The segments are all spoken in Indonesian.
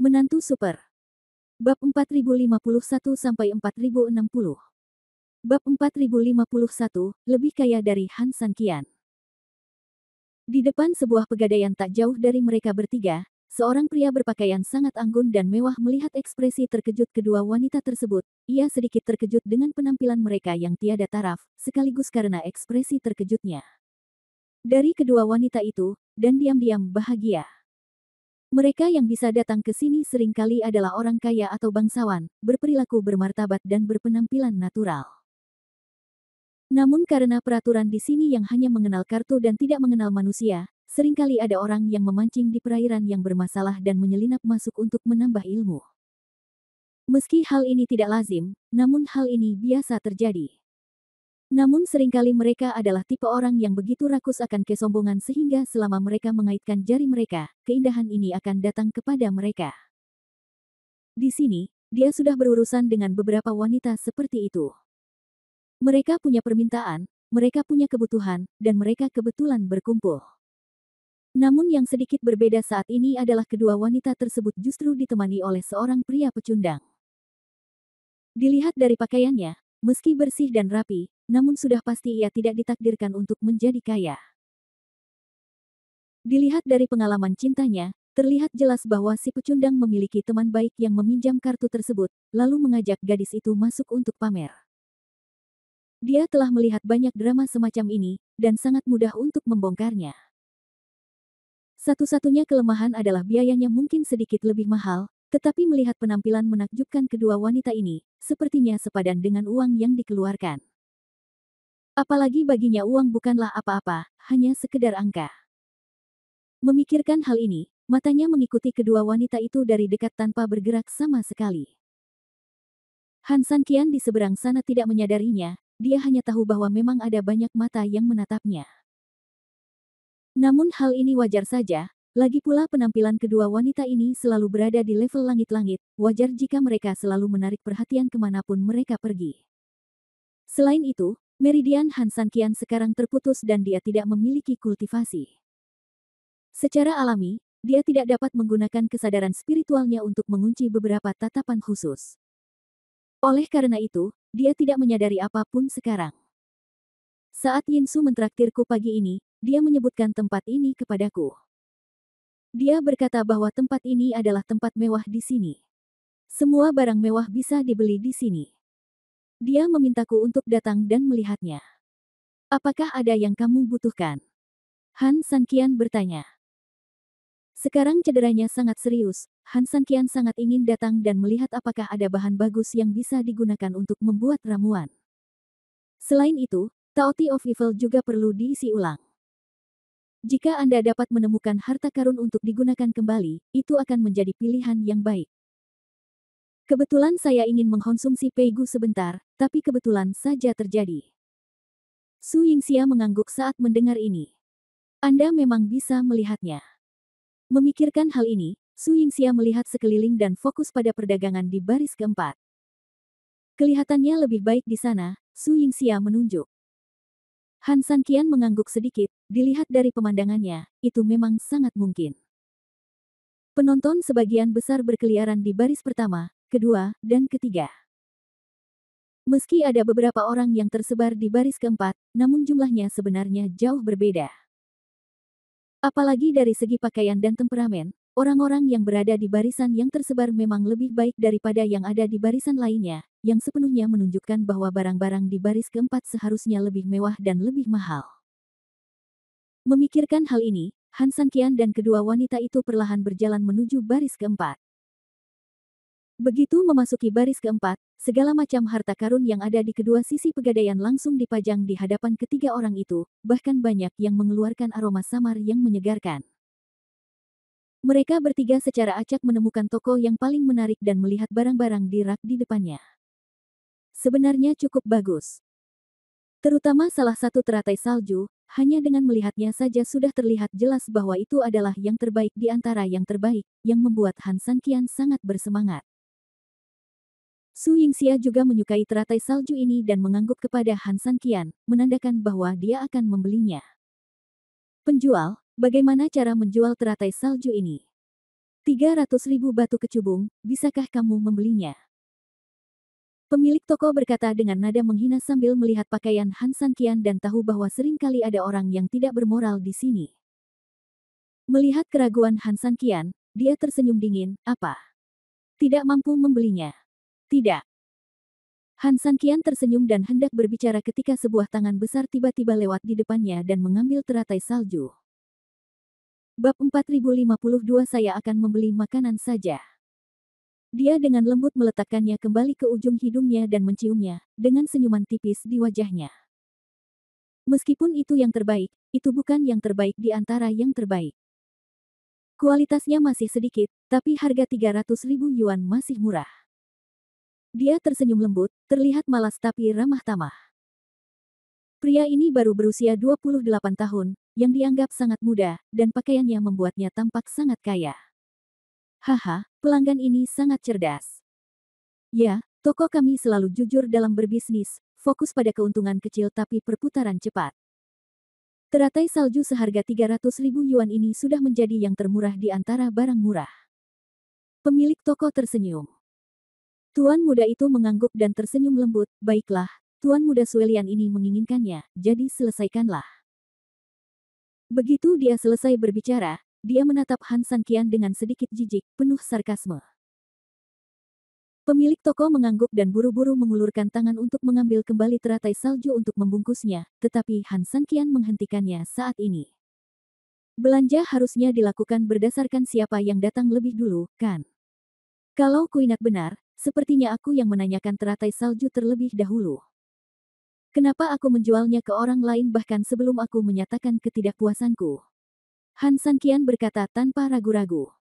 Menantu Super. Bab 4051-4060. Bab 4051, lebih kaya dari Han Sanqian. Di depan sebuah pegadaian tak jauh dari mereka bertiga, seorang pria berpakaian sangat anggun dan mewah melihat ekspresi terkejut kedua wanita tersebut. Ia sedikit terkejut dengan penampilan mereka yang tiada taraf, sekaligus karena ekspresi terkejutnya dari kedua wanita itu, dan diam-diam bahagia. Mereka yang bisa datang ke sini seringkali adalah orang kaya atau bangsawan, berperilaku bermartabat dan berpenampilan natural. Namun karena peraturan di sini yang hanya mengenal kartu dan tidak mengenal manusia, seringkali ada orang yang memancing di perairan yang bermasalah dan menyelinap masuk untuk menambah ilmu. Meski hal ini tidak lazim, namun hal ini biasa terjadi. Namun seringkali mereka adalah tipe orang yang begitu rakus akan kesombongan sehingga selama mereka mengaitkan jari mereka, keindahan ini akan datang kepada mereka. Di sini, dia sudah berurusan dengan beberapa wanita seperti itu. Mereka punya permintaan, mereka punya kebutuhan, dan mereka kebetulan berkumpul. Namun yang sedikit berbeda saat ini adalah kedua wanita tersebut justru ditemani oleh seorang pria pecundang. Dilihat dari pakaiannya, meski bersih dan rapi, namun sudah pasti ia tidak ditakdirkan untuk menjadi kaya. Dilihat dari pengalaman cintanya, terlihat jelas bahwa si pecundang memiliki teman baik yang meminjam kartu tersebut, lalu mengajak gadis itu masuk untuk pamer. Dia telah melihat banyak drama semacam ini, dan sangat mudah untuk membongkarnya. Satu-satunya kelemahan adalah biayanya mungkin sedikit lebih mahal, tetapi melihat penampilan menakjubkan kedua wanita ini, sepertinya sepadan dengan uang yang dikeluarkan. Apalagi baginya uang bukanlah apa-apa, hanya sekedar angka. Memikirkan hal ini, matanya mengikuti kedua wanita itu dari dekat tanpa bergerak sama sekali. Han Sanqian di seberang sana tidak menyadarinya, dia hanya tahu bahwa memang ada banyak mata yang menatapnya. Namun hal ini wajar saja, lagi pula penampilan kedua wanita ini selalu berada di level langit-langit, wajar jika mereka selalu menarik perhatian kemanapun mereka pergi. Selain itu, meridian Han Sanqian sekarang terputus dan dia tidak memiliki kultivasi. Secara alami, dia tidak dapat menggunakan kesadaran spiritualnya untuk mengunci beberapa tatapan khusus. Oleh karena itu, dia tidak menyadari apapun sekarang. Saat Yinsu mentraktirku pagi ini, dia menyebutkan tempat ini kepadaku. Dia berkata bahwa tempat ini adalah tempat mewah di sini. Semua barang mewah bisa dibeli di sini. Dia memintaku untuk datang dan melihatnya. Apakah ada yang kamu butuhkan? Han Sanqian bertanya. Sekarang cederanya sangat serius, Han Sanqian sangat ingin datang dan melihat apakah ada bahan bagus yang bisa digunakan untuk membuat ramuan. Selain itu, Taoti of Evil juga perlu diisi ulang. Jika Anda dapat menemukan harta karun untuk digunakan kembali, itu akan menjadi pilihan yang baik. Kebetulan saya ingin mengkonsumsi Peigu sebentar, tapi kebetulan saja terjadi. Su Yingxia mengangguk saat mendengar ini. Anda memang bisa melihatnya. Memikirkan hal ini, Su Yingxia melihat sekeliling dan fokus pada perdagangan di baris keempat. Kelihatannya lebih baik di sana, Su Yingxia menunjuk. Han Sanqian mengangguk sedikit, dilihat dari pemandangannya, itu memang sangat mungkin. Penonton sebagian besar berkeliaran di baris pertama, kedua, dan ketiga. Meski ada beberapa orang yang tersebar di baris keempat, namun jumlahnya sebenarnya jauh berbeda. Apalagi dari segi pakaian dan temperamen, orang-orang yang berada di barisan yang tersebar memang lebih baik daripada yang ada di barisan lainnya, yang sepenuhnya menunjukkan bahwa barang-barang di baris keempat seharusnya lebih mewah dan lebih mahal. Memikirkan hal ini, Han Sanqian dan kedua wanita itu perlahan berjalan menuju baris keempat. Begitu memasuki baris keempat, segala macam harta karun yang ada di kedua sisi pegadaian langsung dipajang di hadapan ketiga orang itu, bahkan banyak yang mengeluarkan aroma samar yang menyegarkan. Mereka bertiga secara acak menemukan toko yang paling menarik dan melihat barang-barang di rak di depannya. Sebenarnya cukup bagus. Terutama salah satu teratai salju, hanya dengan melihatnya saja sudah terlihat jelas bahwa itu adalah yang terbaik di antara yang terbaik, yang membuat Han Sanqian sangat bersemangat. Su Yingxia juga menyukai teratai salju ini dan mengangguk kepada Han Sanqian, menandakan bahwa dia akan membelinya. Penjual, bagaimana cara menjual teratai salju ini? 300.000 batu kecubung, bisakah kamu membelinya? Pemilik toko berkata dengan nada menghina sambil melihat pakaian Han Sanqian dan tahu bahwa sering kali ada orang yang tidak bermoral di sini. Melihat keraguan Han Sanqian, dia tersenyum dingin, apa? Tidak mampu membelinya? Tidak. Han Sanqian tersenyum dan hendak berbicara ketika sebuah tangan besar tiba-tiba lewat di depannya dan mengambil teratai salju. Bab 4052 Saya akan membeli makanan saja. Dia dengan lembut meletakkannya kembali ke ujung hidungnya dan menciumnya, dengan senyuman tipis di wajahnya. Meskipun itu yang terbaik, itu bukan yang terbaik di antara yang terbaik. Kualitasnya masih sedikit, tapi harga 300.000 yuan masih murah. Dia tersenyum lembut, terlihat malas tapi ramah tamah. Pria ini baru berusia 28 tahun, yang dianggap sangat muda, dan pakaiannya membuatnya tampak sangat kaya. Haha, pelanggan ini sangat cerdas. Ya, toko kami selalu jujur dalam berbisnis, fokus pada keuntungan kecil tapi perputaran cepat. Teratai salju seharga 300.000 yuan ini sudah menjadi yang termurah di antara barang murah. Pemilik toko tersenyum. Tuan muda itu mengangguk dan tersenyum lembut, baiklah, Tuan muda Suelian ini menginginkannya, jadi selesaikanlah. Begitu dia selesai berbicara, dia menatap Han Sanqian dengan sedikit jijik, penuh sarkasme. Pemilik toko mengangguk dan buru-buru mengulurkan tangan untuk mengambil kembali teratai salju untuk membungkusnya, tetapi Han Sanqian menghentikannya saat ini. Belanja harusnya dilakukan berdasarkan siapa yang datang lebih dulu, kan? Kalau ku ingat benar, sepertinya aku yang menanyakan teratai salju terlebih dahulu. Kenapa aku menjualnya ke orang lain bahkan sebelum aku menyatakan ketidakpuasanku? Han Sanqian berkata tanpa ragu-ragu.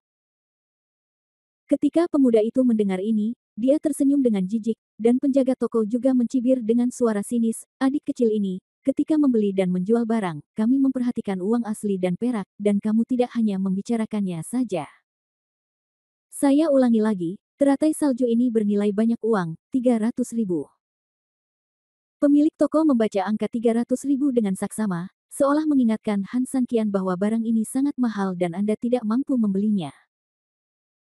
Ketika pemuda itu mendengar ini, dia tersenyum dengan jijik, dan penjaga toko juga mencibir dengan suara sinis, adik kecil ini, ketika membeli dan menjual barang, kami memperhatikan uang asli dan perak, dan kamu tidak hanya membicarakannya saja. Saya ulangi lagi, teratai salju ini bernilai banyak uang, 300.000. Pemilik toko membaca angka 300.000 dengan saksama, seolah mengingatkan Han Sanqian bahwa barang ini sangat mahal dan Anda tidak mampu membelinya.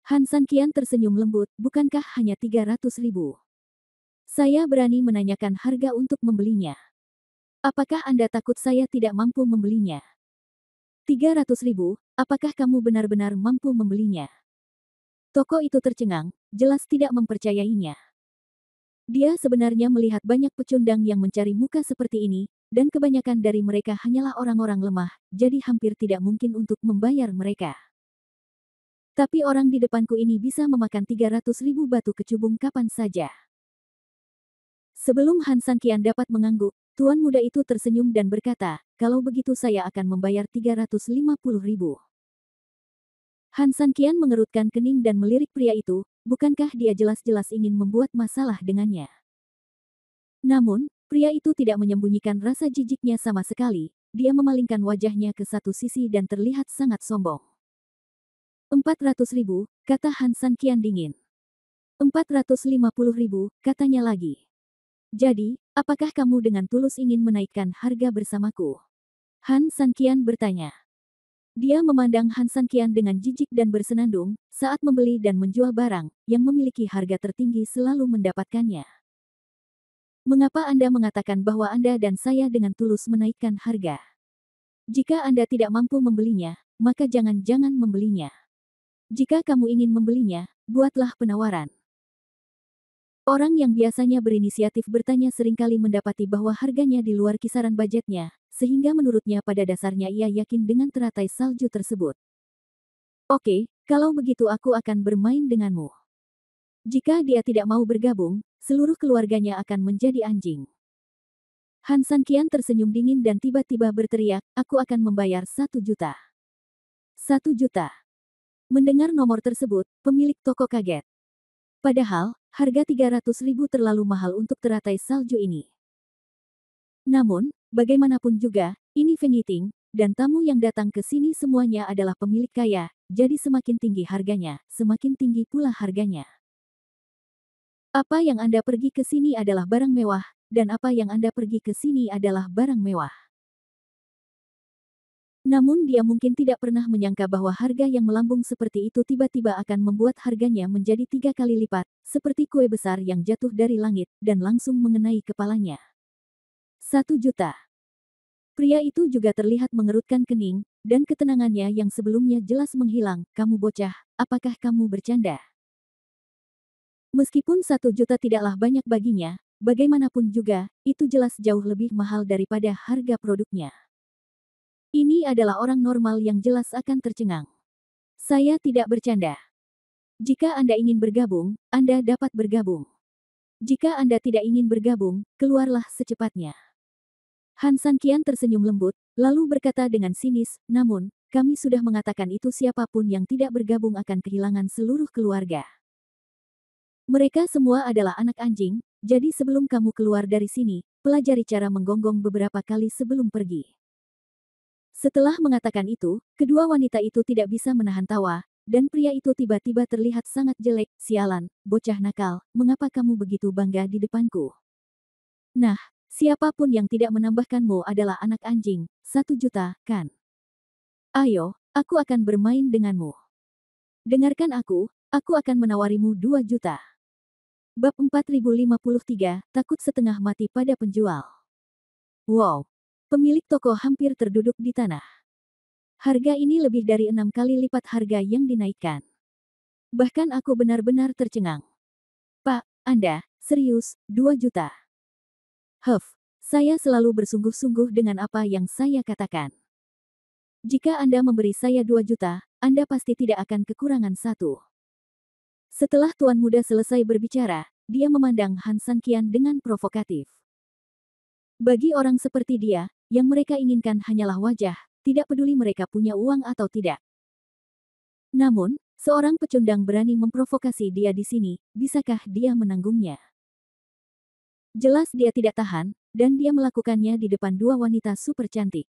Han Sanqian tersenyum lembut, bukankah hanya 300.000? Saya berani menanyakan harga untuk membelinya. Apakah Anda takut saya tidak mampu membelinya? 300.000, apakah kamu benar-benar mampu membelinya? Toko itu tercengang, jelas tidak mempercayainya. Dia sebenarnya melihat banyak pecundang yang mencari muka seperti ini, dan kebanyakan dari mereka hanyalah orang-orang lemah, jadi hampir tidak mungkin untuk membayar mereka. Tapi orang di depanku ini bisa memakan 300.000 batu kecubung kapan saja. Sebelum Han Sanqian dapat mengangguk, tuan muda itu tersenyum dan berkata, kalau begitu saya akan membayar 350.000. Han Sanqian mengerutkan kening dan melirik pria itu, bukankah dia jelas-jelas ingin membuat masalah dengannya? Namun, pria itu tidak menyembunyikan rasa jijiknya sama sekali, dia memalingkan wajahnya ke satu sisi dan terlihat sangat sombong. 400.000, kata Han Sanqian dingin. 450.000, katanya lagi. Jadi, apakah kamu dengan tulus ingin menaikkan harga bersamaku? Han Sanqian bertanya. Dia memandang Han Sanqian dengan jijik dan bersenandung, saat membeli dan menjual barang, yang memiliki harga tertinggi selalu mendapatkannya. Mengapa Anda mengatakan bahwa Anda dan saya dengan tulus menaikkan harga? Jika Anda tidak mampu membelinya, maka jangan-jangan membelinya. Jika kamu ingin membelinya, buatlah penawaran. Orang yang biasanya berinisiatif bertanya seringkali mendapati bahwa harganya di luar kisaran budgetnya, sehingga menurutnya pada dasarnya ia yakin dengan teratai salju tersebut. Oke, kalau begitu aku akan bermain denganmu. Jika dia tidak mau bergabung, seluruh keluarganya akan menjadi anjing. Han Sanqian tersenyum dingin dan tiba-tiba berteriak, aku akan membayar 1 juta. 1 juta. Mendengar nomor tersebut, pemilik toko kaget. Padahal, harga 300.000 terlalu mahal untuk teratai salju ini. Namun, bagaimanapun juga, ini Feng Yiting, dan tamu yang datang ke sini semuanya adalah pemilik kaya, jadi semakin tinggi harganya, semakin tinggi pula harganya. Apa yang Anda pergi ke sini adalah barang mewah, dan apa yang Anda pergi ke sini adalah barang mewah. Namun dia mungkin tidak pernah menyangka bahwa harga yang melambung seperti itu tiba-tiba akan membuat harganya menjadi 3 kali lipat, seperti kue besar yang jatuh dari langit, dan langsung mengenai kepalanya. 1 juta. Pria itu juga terlihat mengerutkan kening, dan ketenangannya yang sebelumnya jelas menghilang. Kamu bocah, apakah kamu bercanda? Meskipun 1 juta tidaklah banyak baginya, bagaimanapun juga, itu jelas jauh lebih mahal daripada harga produknya. Ini adalah orang normal yang jelas akan tercengang. Saya tidak bercanda. Jika Anda ingin bergabung, Anda dapat bergabung. Jika Anda tidak ingin bergabung, keluarlah secepatnya. Han Sanqian tersenyum lembut, lalu berkata dengan sinis, namun, kami sudah mengatakan itu siapapun yang tidak bergabung akan kehilangan seluruh keluarga. Mereka semua adalah anak anjing, jadi sebelum kamu keluar dari sini, pelajari cara menggonggong beberapa kali sebelum pergi. Setelah mengatakan itu, kedua wanita itu tidak bisa menahan tawa, dan pria itu tiba-tiba terlihat sangat jelek. Sialan, bocah nakal, mengapa kamu begitu bangga di depanku? Nah, siapapun yang tidak menambahkanmu adalah anak anjing. 1 juta, kan? Ayo, aku akan bermain denganmu. Dengarkan aku akan menawarimu 2 juta. Bab 4053, takut setengah mati pada penjual. Wow! Pemilik toko hampir terduduk di tanah. Harga ini lebih dari 6 kali lipat harga yang dinaikkan. Bahkan aku benar-benar tercengang. Pak, Anda, serius, 2 juta. Saya selalu bersungguh-sungguh dengan apa yang saya katakan. Jika Anda memberi saya 2 juta, Anda pasti tidak akan kekurangan 1. Setelah tuan muda selesai berbicara, dia memandang Han Sanqian dengan provokatif. Bagi orang seperti dia, yang mereka inginkan hanyalah wajah, tidak peduli mereka punya uang atau tidak. Namun, seorang pecundang berani memprovokasi dia di sini, bisakah dia menanggungnya? Jelas dia tidak tahan, dan dia melakukannya di depan dua wanita super cantik.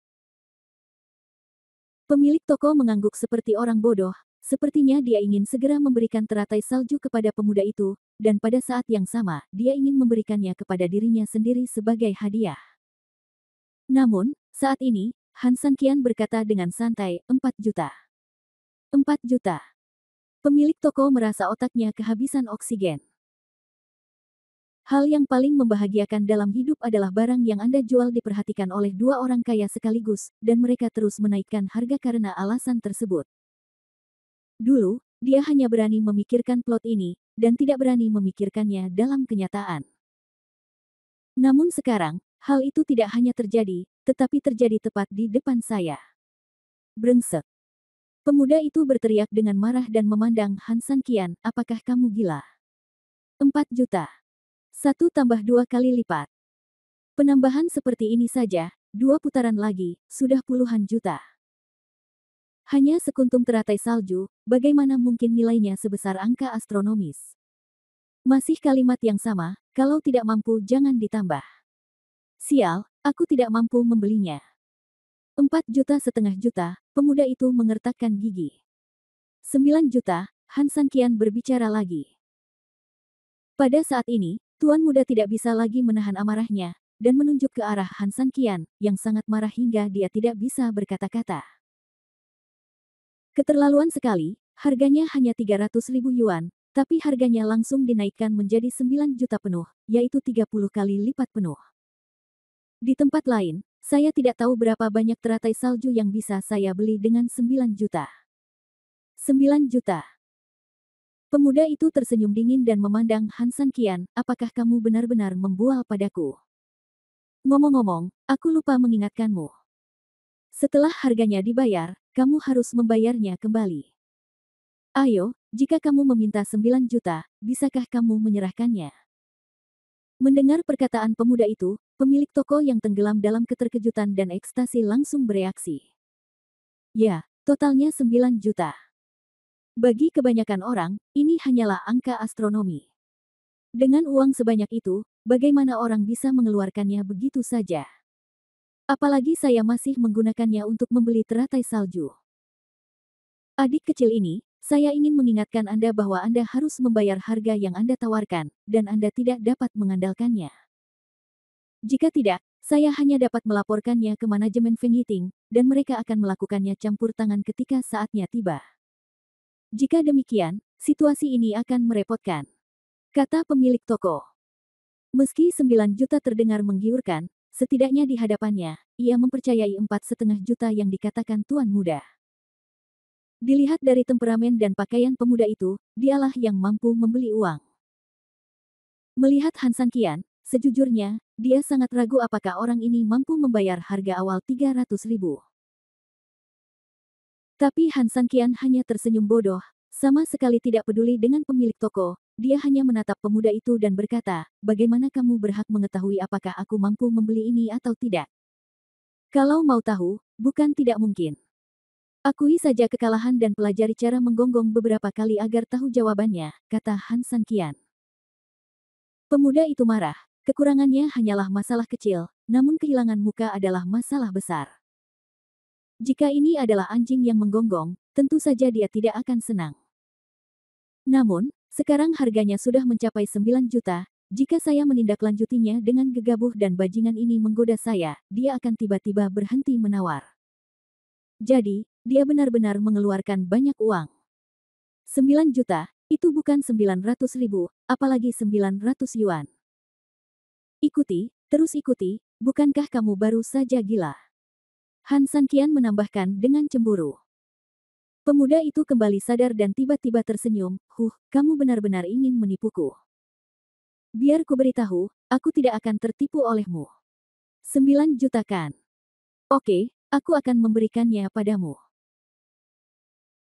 Pemilik toko mengangguk seperti orang bodoh, sepertinya dia ingin segera memberikan teratai salju kepada pemuda itu, dan pada saat yang sama, dia ingin memberikannya kepada dirinya sendiri sebagai hadiah. Namun, saat ini, Han Sanqian berkata dengan santai, 4 juta. 4 juta. Pemilik toko merasa otaknya kehabisan oksigen. Hal yang paling membahagiakan dalam hidup adalah barang yang Anda jual diperhatikan oleh dua orang kaya sekaligus, dan mereka terus menaikkan harga karena alasan tersebut. Dulu, dia hanya berani memikirkan plot ini, dan tidak berani memikirkannya dalam kenyataan. Namun sekarang, hal itu tidak hanya terjadi, tetapi terjadi tepat di depan saya. Brengsek. Pemuda itu berteriak dengan marah dan memandang Han Sanqian, apakah kamu gila? 4 juta. 1 tambah 2 kali lipat. Penambahan seperti ini saja, 2 putaran lagi, sudah puluhan juta. Hanya sekuntum teratai salju, bagaimana mungkin nilainya sebesar angka astronomis? Masih kalimat yang sama, kalau tidak mampu jangan ditambah. Sial, aku tidak mampu membelinya. 4,5 juta, pemuda itu mengertakkan gigi. 9 juta, Han Sanqian berbicara lagi. Pada saat ini, tuan muda tidak bisa lagi menahan amarahnya, dan menunjuk ke arah Han Sanqian, yang sangat marah hingga dia tidak bisa berkata-kata. Keterlaluan sekali, harganya hanya 300.000 yuan, tapi harganya langsung dinaikkan menjadi 9 juta penuh, yaitu 30 kali lipat penuh. Di tempat lain, saya tidak tahu berapa banyak teratai salju yang bisa saya beli dengan 9 juta. 9 juta. Pemuda itu tersenyum dingin dan memandang Han Sanqian, apakah kamu benar-benar membual padaku? Ngomong-ngomong, aku lupa mengingatkanmu. Setelah harganya dibayar, kamu harus membayarnya kembali. Ayo, jika kamu meminta 9 juta, bisakah kamu menyerahkannya? Mendengar perkataan pemuda itu, pemilik toko yang tenggelam dalam keterkejutan dan ekstasi langsung bereaksi. Ya, totalnya 9 juta. Bagi kebanyakan orang, ini hanyalah angka astronomi. Dengan uang sebanyak itu, bagaimana orang bisa mengeluarkannya begitu saja? Apalagi saya masih menggunakannya untuk membeli teratai salju. Adik kecil ini, saya ingin mengingatkan Anda bahwa Anda harus membayar harga yang Anda tawarkan, dan Anda tidak dapat mengandalkannya. Jika tidak, Saya hanya dapat melaporkannya ke manajemen Feng Yiting, dan mereka akan melakukannya campur tangan ketika saatnya tiba. Jika demikian, situasi ini akan merepotkan, kata pemilik toko. Meski 9 juta terdengar menggiurkan, setidaknya di hadapannya, ia mempercayai 4,5 juta yang dikatakan tuan muda. Dilihat dari temperamen dan pakaian pemuda itu, dialah yang mampu membeli uang. Melihat Han Sanqian, sejujurnya, dia sangat ragu apakah orang ini mampu membayar harga awal 300.000. Tapi Han Sanqian hanya tersenyum bodoh, sama sekali tidak peduli dengan pemilik toko. Dia hanya menatap pemuda itu dan berkata, bagaimana kamu berhak mengetahui apakah aku mampu membeli ini atau tidak? Kalau mau tahu, bukan tidak mungkin. Akui saja kekalahan dan pelajari cara menggonggong beberapa kali agar tahu jawabannya, kata Han Sanqian. Pemuda itu marah, kekurangannya hanyalah masalah kecil, namun kehilangan muka adalah masalah besar. Jika ini adalah anjing yang menggonggong, tentu saja dia tidak akan senang. Namun, sekarang harganya sudah mencapai 9 juta, jika saya menindaklanjutinya dengan gegabah dan bajingan ini menggoda saya, dia akan tiba-tiba berhenti menawar. Jadi, dia benar-benar mengeluarkan banyak uang. 9 juta, itu bukan 900.000, apalagi 900 yuan. Ikuti, terus ikuti, bukankah kamu baru saja gila? Han Sanqian menambahkan dengan cemburu. Pemuda itu kembali sadar dan tiba-tiba tersenyum, kamu benar-benar ingin menipuku. Biar ku beritahu, aku tidak akan tertipu olehmu. 9 juta kan? Oke, aku akan memberikannya padamu.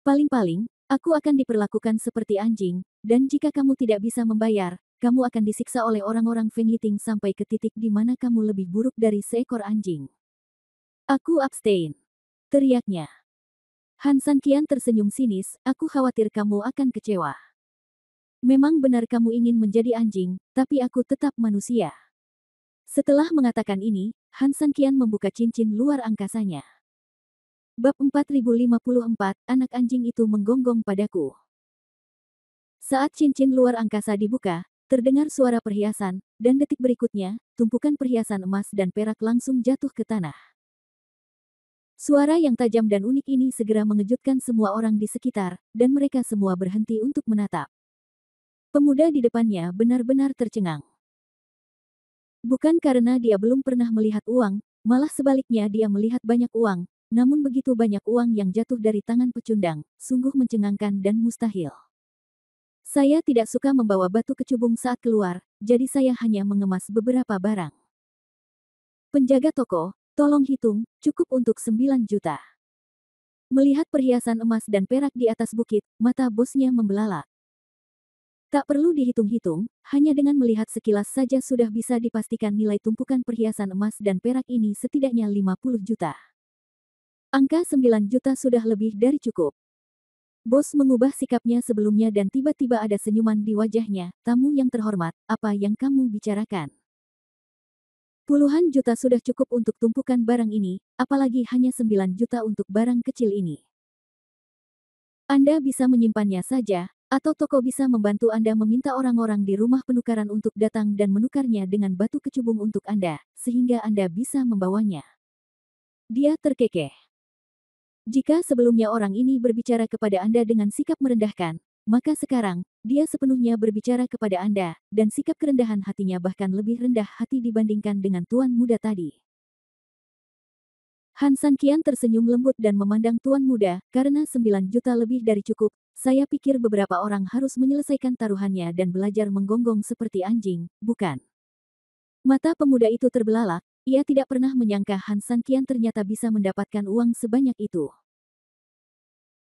Paling-paling, aku akan diperlakukan seperti anjing, dan jika kamu tidak bisa membayar, kamu akan disiksa oleh orang-orang Feng Yiting sampai ke titik di mana kamu lebih buruk dari seekor anjing. Aku abstain, teriaknya. Han Sanqian tersenyum sinis, aku khawatir kamu akan kecewa. Memang benar kamu ingin menjadi anjing, tapi aku tetap manusia. Setelah mengatakan ini, Han Sanqian membuka cincin luar angkasanya. Bab 4054, anak anjing itu menggonggong padaku. Saat cincin luar angkasa dibuka, terdengar suara perhiasan, dan detik berikutnya, tumpukan perhiasan emas dan perak langsung jatuh ke tanah. Suara yang tajam dan unik ini segera mengejutkan semua orang di sekitar, dan mereka semua berhenti untuk menatap. Pemuda di depannya benar-benar tercengang. Bukan karena dia belum pernah melihat uang, malah sebaliknya dia melihat banyak uang, namun begitu banyak uang yang jatuh dari tangan pecundang, sungguh mencengangkan dan mustahil. Saya tidak suka membawa batu kecubung saat keluar, jadi saya hanya mengemas beberapa barang. Penjaga toko, tolong hitung, cukup untuk 9 juta. Melihat perhiasan emas dan perak di atas bukit, mata bosnya membelalak. Tak perlu dihitung-hitung, hanya dengan melihat sekilas saja sudah bisa dipastikan nilai tumpukan perhiasan emas dan perak ini setidaknya 50 juta. Angka 9 juta sudah lebih dari cukup. Bos mengubah sikapnya sebelumnya dan tiba-tiba ada senyuman di wajahnya, tamu yang terhormat, apa yang kamu bicarakan? Puluhan juta sudah cukup untuk tumpukan barang ini, apalagi hanya 9 juta untuk barang kecil ini. Anda bisa menyimpannya saja, atau toko bisa membantu Anda meminta orang-orang di rumah penukaran untuk datang dan menukarnya dengan batu kecubung untuk Anda, sehingga Anda bisa membawanya. Dia terkekeh. Jika sebelumnya orang ini berbicara kepada Anda dengan sikap merendahkan, maka sekarang, dia sepenuhnya berbicara kepada Anda, dan sikap kerendahan hatinya bahkan lebih rendah hati dibandingkan dengan tuan muda tadi. Han Sanqian tersenyum lembut dan memandang tuan muda, karena 9 juta lebih dari cukup, saya pikir beberapa orang harus menyelesaikan taruhannya dan belajar menggonggong seperti anjing, bukan? Mata pemuda itu terbelalak, ia tidak pernah menyangka Han Sanqian ternyata bisa mendapatkan uang sebanyak itu.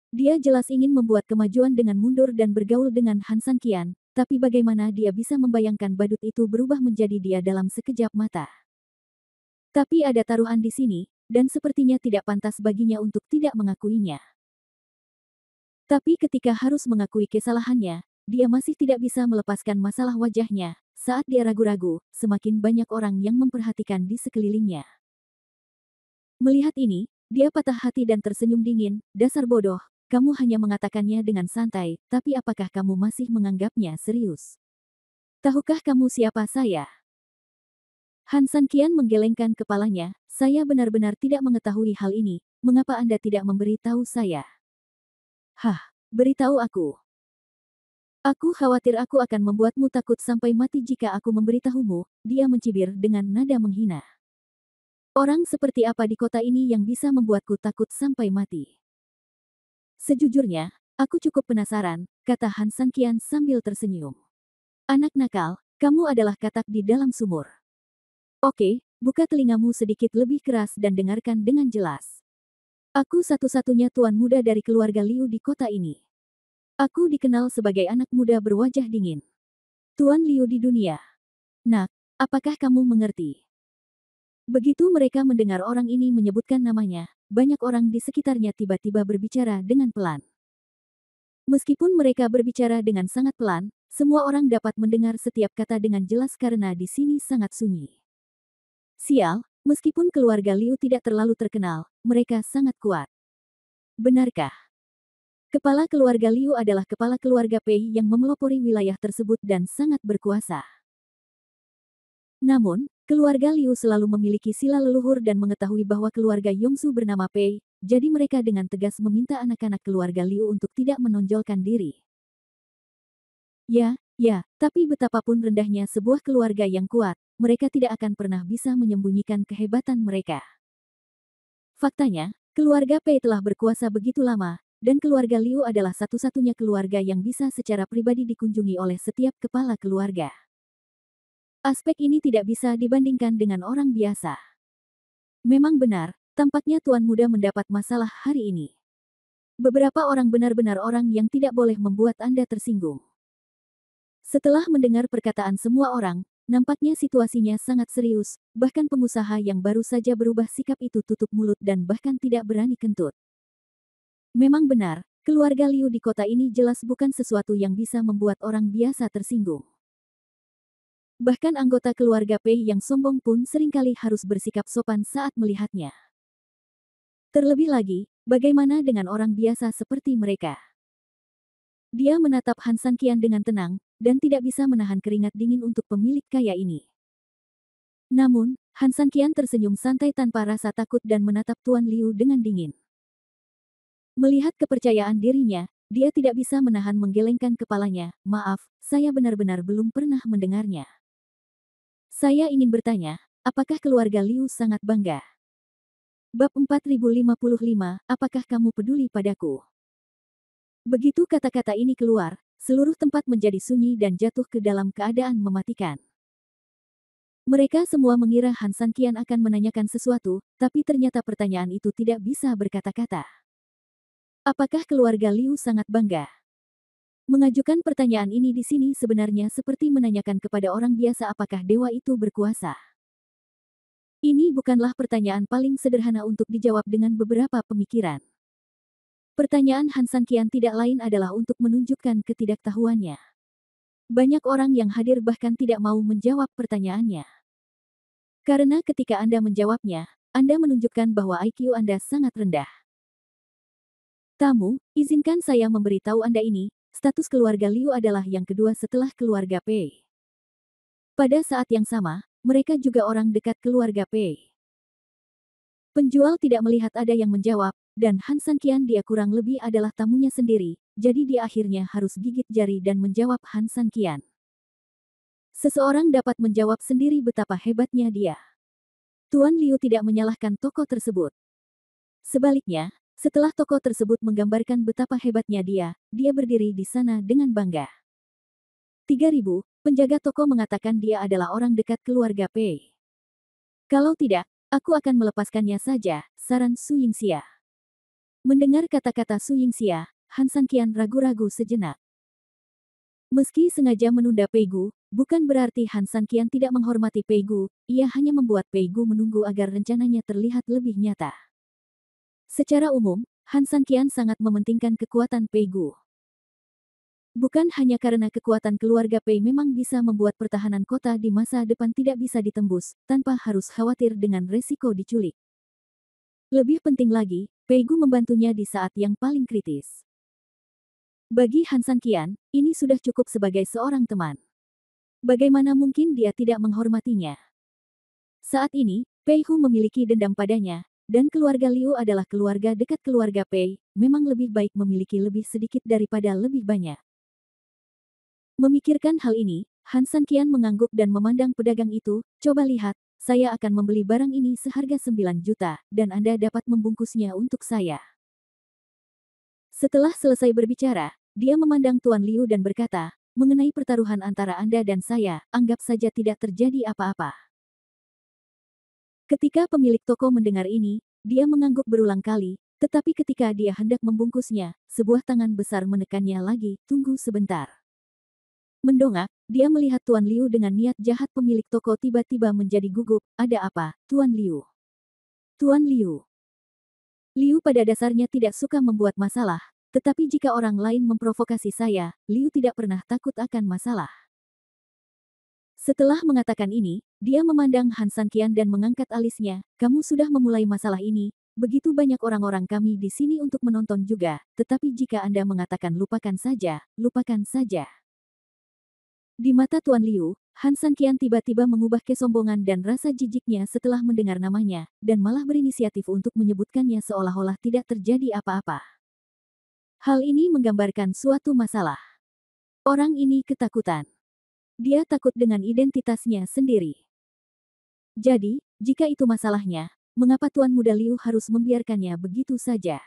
Dia jelas ingin membuat kemajuan dengan mundur dan bergaul dengan Han Sanqian, tapi bagaimana dia bisa membayangkan badut itu berubah menjadi dia dalam sekejap mata. Tapi ada taruhan di sini, dan sepertinya tidak pantas baginya untuk tidak mengakuinya. Tapi ketika harus mengakui kesalahannya, dia masih tidak bisa melepaskan masalah wajahnya. Saat dia ragu-ragu, semakin banyak orang yang memperhatikan di sekelilingnya. Melihat ini, dia patah hati dan tersenyum dingin, dasar bodoh, kamu hanya mengatakannya dengan santai, tapi apakah kamu masih menganggapnya serius? Tahukah kamu siapa saya? Han Sanqian menggelengkan kepalanya, saya benar-benar tidak mengetahui hal ini, mengapa Anda tidak memberitahu saya? Hah, beritahu aku. Aku khawatir aku akan membuatmu takut sampai mati jika aku memberitahumu, dia mencibir dengan nada menghina. Orang seperti apa di kota ini yang bisa membuatku takut sampai mati? Sejujurnya, aku cukup penasaran, kata Han Sanqian sambil tersenyum. Anak nakal, kamu adalah katak di dalam sumur. Oke, buka telingamu sedikit lebih keras dan dengarkan dengan jelas. Aku satu-satunya tuan muda dari keluarga Liu di kota ini. Aku dikenal sebagai anak muda berwajah dingin. Tuan Liu di dunia. Nak, apakah kamu mengerti? Begitu mereka mendengar orang ini menyebutkan namanya, banyak orang di sekitarnya tiba-tiba berbicara dengan pelan. Meskipun mereka berbicara dengan sangat pelan, semua orang dapat mendengar setiap kata dengan jelas karena di sini sangat sunyi. Sial, meskipun keluarga Liu tidak terlalu terkenal, mereka sangat kuat. Benarkah? Kepala keluarga Liu adalah kepala keluarga Pei yang memelopori wilayah tersebut dan sangat berkuasa. Namun, keluarga Liu selalu memiliki sila leluhur dan mengetahui bahwa keluarga Yongsu bernama Pei, jadi mereka dengan tegas meminta anak-anak keluarga Liu untuk tidak menonjolkan diri. Ya, tapi betapapun rendahnya sebuah keluarga yang kuat, mereka tidak akan pernah bisa menyembunyikan kehebatan mereka. Faktanya, keluarga Pei telah berkuasa begitu lama, dan keluarga Liu adalah satu-satunya keluarga yang bisa secara pribadi dikunjungi oleh setiap kepala keluarga. Aspek ini tidak bisa dibandingkan dengan orang biasa. Memang benar, tampaknya Tuan Muda mendapat masalah hari ini. Beberapa orang benar-benar orang yang tidak boleh membuat Anda tersinggung. Setelah mendengar perkataan semua orang, nampaknya situasinya sangat serius, bahkan pengusaha yang baru saja berubah sikap itu tutup mulut dan bahkan tidak berani kentut. Memang benar, keluarga Liu di kota ini jelas bukan sesuatu yang bisa membuat orang biasa tersinggung. Bahkan anggota keluarga Pei yang sombong pun seringkali harus bersikap sopan saat melihatnya. Terlebih lagi, bagaimana dengan orang biasa seperti mereka? Dia menatap Han Sanqian dengan tenang, dan tidak bisa menahan keringat dingin untuk pemilik kaya ini. Namun, Han Sanqian tersenyum santai tanpa rasa takut dan menatap Tuan Liu dengan dingin. Melihat kepercayaan dirinya, dia tidak bisa menahan menggelengkan kepalanya. Maaf, saya benar-benar belum pernah mendengarnya. Saya ingin bertanya, apakah keluarga Liu sangat bangga? Bab 4055, apakah kamu peduli padaku? Begitu kata-kata ini keluar, seluruh tempat menjadi sunyi dan jatuh ke dalam keadaan mematikan. Mereka semua mengira Han Sanqian akan menanyakan sesuatu, tapi ternyata pertanyaan itu tidak bisa berkata-kata. Apakah keluarga Liu sangat bangga? Mengajukan pertanyaan ini di sini sebenarnya seperti menanyakan kepada orang biasa apakah dewa itu berkuasa. Ini bukanlah pertanyaan paling sederhana untuk dijawab dengan beberapa pemikiran. Pertanyaan Han Sanqian tidak lain adalah untuk menunjukkan ketidaktahuannya. Banyak orang yang hadir bahkan tidak mau menjawab pertanyaannya. Karena ketika Anda menjawabnya, Anda menunjukkan bahwa IQ Anda sangat rendah. Tamu, izinkan saya memberitahu Anda ini, status keluarga Liu adalah yang kedua setelah keluarga Pei. Pada saat yang sama, mereka juga orang dekat keluarga Pei. Penjual tidak melihat ada yang menjawab, dan Han Sanqian dia kurang lebih adalah tamunya sendiri, jadi dia akhirnya harus gigit jari dan menjawab Han Sanqian. Seseorang dapat menjawab sendiri betapa hebatnya dia. Tuan Liu tidak menyalahkan tokoh tersebut. Sebaliknya, setelah tokoh tersebut menggambarkan betapa hebatnya dia berdiri di sana dengan bangga. 3000, penjaga toko mengatakan dia adalah orang dekat keluarga Pei. Kalau tidak, aku akan melepaskannya saja, saran Su Yingxia. Mendengar kata-kata Su Yingxia, Han Sanqian ragu-ragu sejenak. Meski sengaja menunda Pei Gu, bukan berarti Han Sanqian tidak menghormati Pei Gu, ia hanya membuat Pei Gu menunggu agar rencananya terlihat lebih nyata. Secara umum, Han Sanqian sangat mementingkan kekuatan Pei Gu. Bukan hanya karena kekuatan keluarga Pei memang bisa membuat pertahanan kota di masa depan tidak bisa ditembus, tanpa harus khawatir dengan resiko diculik. Lebih penting lagi, Pei Gu membantunya di saat yang paling kritis. Bagi Han Sanqian, ini sudah cukup sebagai seorang teman. Bagaimana mungkin dia tidak menghormatinya? Saat ini, Pei Hu memiliki dendam padanya, dan keluarga Liu adalah keluarga dekat keluarga Pei, memang lebih baik memiliki lebih sedikit daripada lebih banyak. Memikirkan hal ini, Han Sanqian mengangguk dan memandang pedagang itu, coba lihat, saya akan membeli barang ini seharga 9 juta, dan Anda dapat membungkusnya untuk saya. Setelah selesai berbicara, dia memandang Tuan Liu dan berkata, mengenai pertaruhan antara Anda dan saya, anggap saja tidak terjadi apa-apa. Ketika pemilik toko mendengar ini, dia mengangguk berulang kali, tetapi ketika dia hendak membungkusnya, sebuah tangan besar menekannya lagi, tunggu sebentar. Mendongak, dia melihat Tuan Liu dengan niat jahat. Pemilik toko tiba-tiba menjadi gugup, ada apa, Tuan Liu? Tuan Liu. Liu pada dasarnya tidak suka membuat masalah, tetapi jika orang lain memprovokasi saya, Liu tidak pernah takut akan masalah. Setelah mengatakan ini, dia memandang Han Sanqian dan mengangkat alisnya, kamu sudah memulai masalah ini, begitu banyak orang-orang kami di sini untuk menonton juga, tetapi jika Anda mengatakan lupakan saja, lupakan saja. Di mata Tuan Liu, Han Sanqian tiba-tiba mengubah kesombongan dan rasa jijiknya setelah mendengar namanya, dan malah berinisiatif untuk menyebutkannya seolah-olah tidak terjadi apa-apa. Hal ini menggambarkan suatu masalah. Orang ini ketakutan. Dia takut dengan identitasnya sendiri. Jadi, jika itu masalahnya, mengapa Tuan Muda Liu harus membiarkannya begitu saja?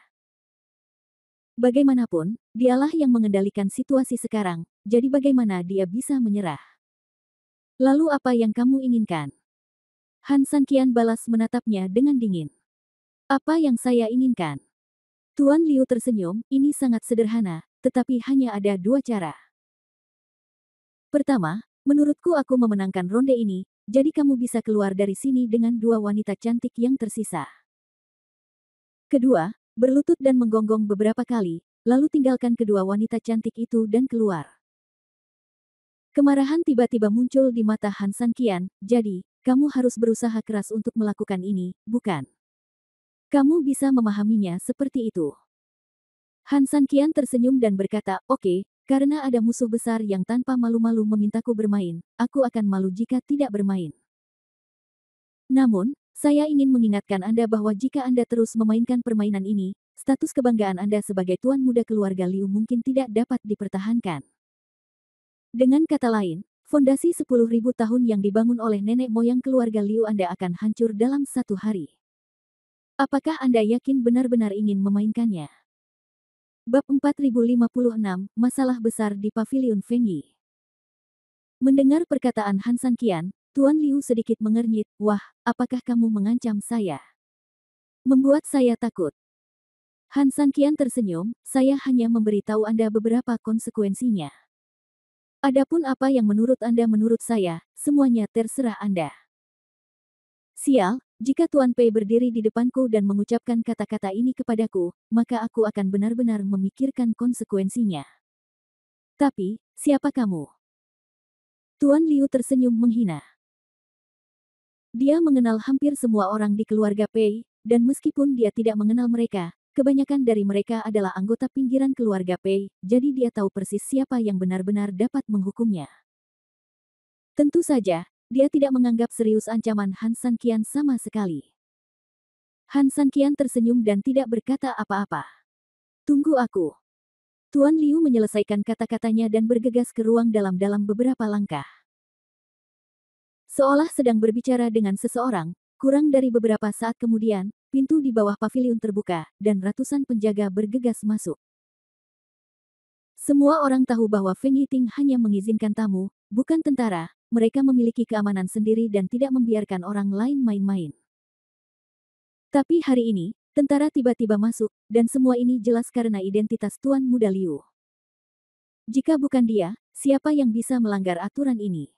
Bagaimanapun, dialah yang mengendalikan situasi sekarang, jadi bagaimana dia bisa menyerah? Lalu apa yang kamu inginkan? Han Sanqian balas menatapnya dengan dingin. Apa yang saya inginkan? Tuan Liu tersenyum, ini sangat sederhana, tetapi hanya ada dua cara. Pertama, menurutku aku memenangkan ronde ini, jadi kamu bisa keluar dari sini dengan dua wanita cantik yang tersisa. Kedua, berlutut dan menggonggong beberapa kali, lalu tinggalkan kedua wanita cantik itu dan keluar. Kemarahan tiba-tiba muncul di mata Han Sanqian, jadi, kamu harus berusaha keras untuk melakukan ini, bukan? Kamu bisa memahaminya seperti itu. Han Sanqian tersenyum dan berkata, oke, karena ada musuh besar yang tanpa malu-malu memintaku bermain, aku akan malu jika tidak bermain. Namun, saya ingin mengingatkan Anda bahwa jika Anda terus memainkan permainan ini, status kebanggaan Anda sebagai tuan muda keluarga Liu mungkin tidak dapat dipertahankan. Dengan kata lain, fondasi 10.000 tahun yang dibangun oleh nenek moyang keluarga Liu Anda akan hancur dalam satu hari. Apakah Anda yakin benar-benar ingin memainkannya? Bab 4056, Masalah Besar di Paviliun Fengyi. Mendengar perkataan Han Sanqian, Tuan Liu sedikit mengernyit, wah, apakah kamu mengancam saya? Membuat saya takut. Han Sanqian tersenyum, saya hanya memberitahu Anda beberapa konsekuensinya. Adapun apa yang menurut Anda menurut saya, semuanya terserah Anda. Sial, jika Tuan Pei berdiri di depanku dan mengucapkan kata-kata ini kepadaku, maka aku akan benar-benar memikirkan konsekuensinya. Tapi, siapa kamu? Tuan Liu tersenyum menghina. Dia mengenal hampir semua orang di keluarga Pei, dan meskipun dia tidak mengenal mereka, kebanyakan dari mereka adalah anggota pinggiran keluarga Pei, jadi dia tahu persis siapa yang benar-benar dapat menghukumnya. Tentu saja, dia tidak menganggap serius ancaman Han Sanqian sama sekali. Han Sanqian tersenyum dan tidak berkata apa-apa. Tunggu aku. Tuan Liu menyelesaikan kata-katanya dan bergegas ke ruang dalam beberapa langkah. Seolah sedang berbicara dengan seseorang, kurang dari beberapa saat kemudian, pintu di bawah paviliun terbuka, dan ratusan penjaga bergegas masuk. Semua orang tahu bahwa Feng Yiting hanya mengizinkan tamu, bukan tentara, mereka memiliki keamanan sendiri dan tidak membiarkan orang lain main-main. Tapi hari ini, tentara tiba-tiba masuk, dan semua ini jelas karena identitas Tuan Muda Liu. Jika bukan dia, siapa yang bisa melanggar aturan ini?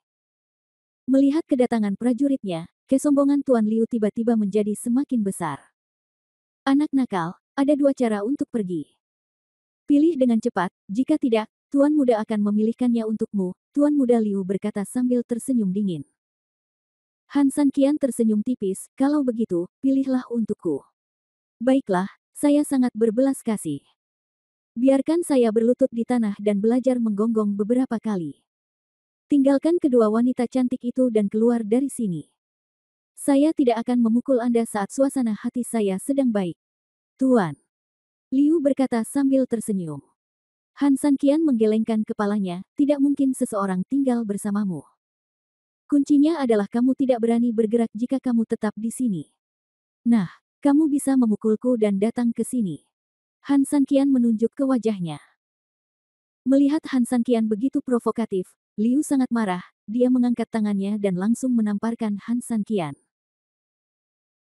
Melihat kedatangan prajuritnya, kesombongan Tuan Liu tiba-tiba menjadi semakin besar. Anak nakal, ada dua cara untuk pergi. Pilih dengan cepat, jika tidak, Tuan Muda akan memilihkannya untukmu, Tuan Muda Liu berkata sambil tersenyum dingin. Han Sanqian tersenyum tipis, kalau begitu, pilihlah untukku. Baiklah, saya sangat berbelas kasih. Biarkan saya berlutut di tanah dan belajar menggonggong beberapa kali. Tinggalkan kedua wanita cantik itu dan keluar dari sini. Saya tidak akan memukul Anda saat suasana hati saya sedang baik. Tuan. Liu berkata sambil tersenyum. Han Sanqian menggelengkan kepalanya, tidak mungkin seseorang tinggal bersamamu. Kuncinya adalah kamu tidak berani bergerak jika kamu tetap di sini. Nah, kamu bisa memukulku dan datang ke sini. Han Sanqian menunjuk ke wajahnya. Melihat Han Sanqian begitu provokatif, Liu sangat marah, dia mengangkat tangannya dan langsung menamparkan Han Sanqian.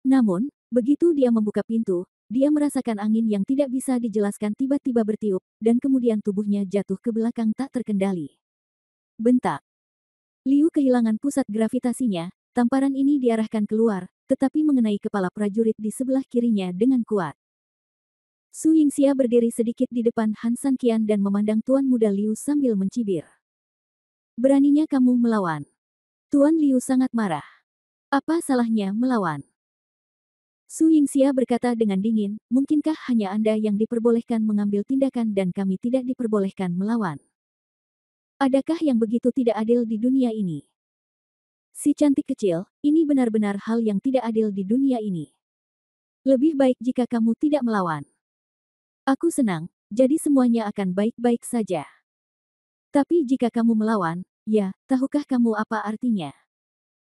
Namun, begitu dia membuka pintu, dia merasakan angin yang tidak bisa dijelaskan tiba-tiba bertiup, dan kemudian tubuhnya jatuh ke belakang tak terkendali. Bentak. Liu kehilangan pusat gravitasinya, tamparan ini diarahkan keluar, tetapi mengenai kepala prajurit di sebelah kirinya dengan kuat. Su Yingxia berdiri sedikit di depan Han Sanqian dan memandang Tuan Muda Liu sambil mencibir. Beraninya kamu melawan. Tuan Liu sangat marah. Apa salahnya melawan? Su Yingxia berkata dengan dingin, mungkinkah hanya Anda yang diperbolehkan mengambil tindakan dan kami tidak diperbolehkan melawan? Adakah yang begitu tidak adil di dunia ini? Si cantik kecil, ini benar-benar hal yang tidak adil di dunia ini. Lebih baik jika kamu tidak melawan. Aku senang, jadi semuanya akan baik-baik saja. Tapi jika kamu melawan, ya, tahukah kamu apa artinya?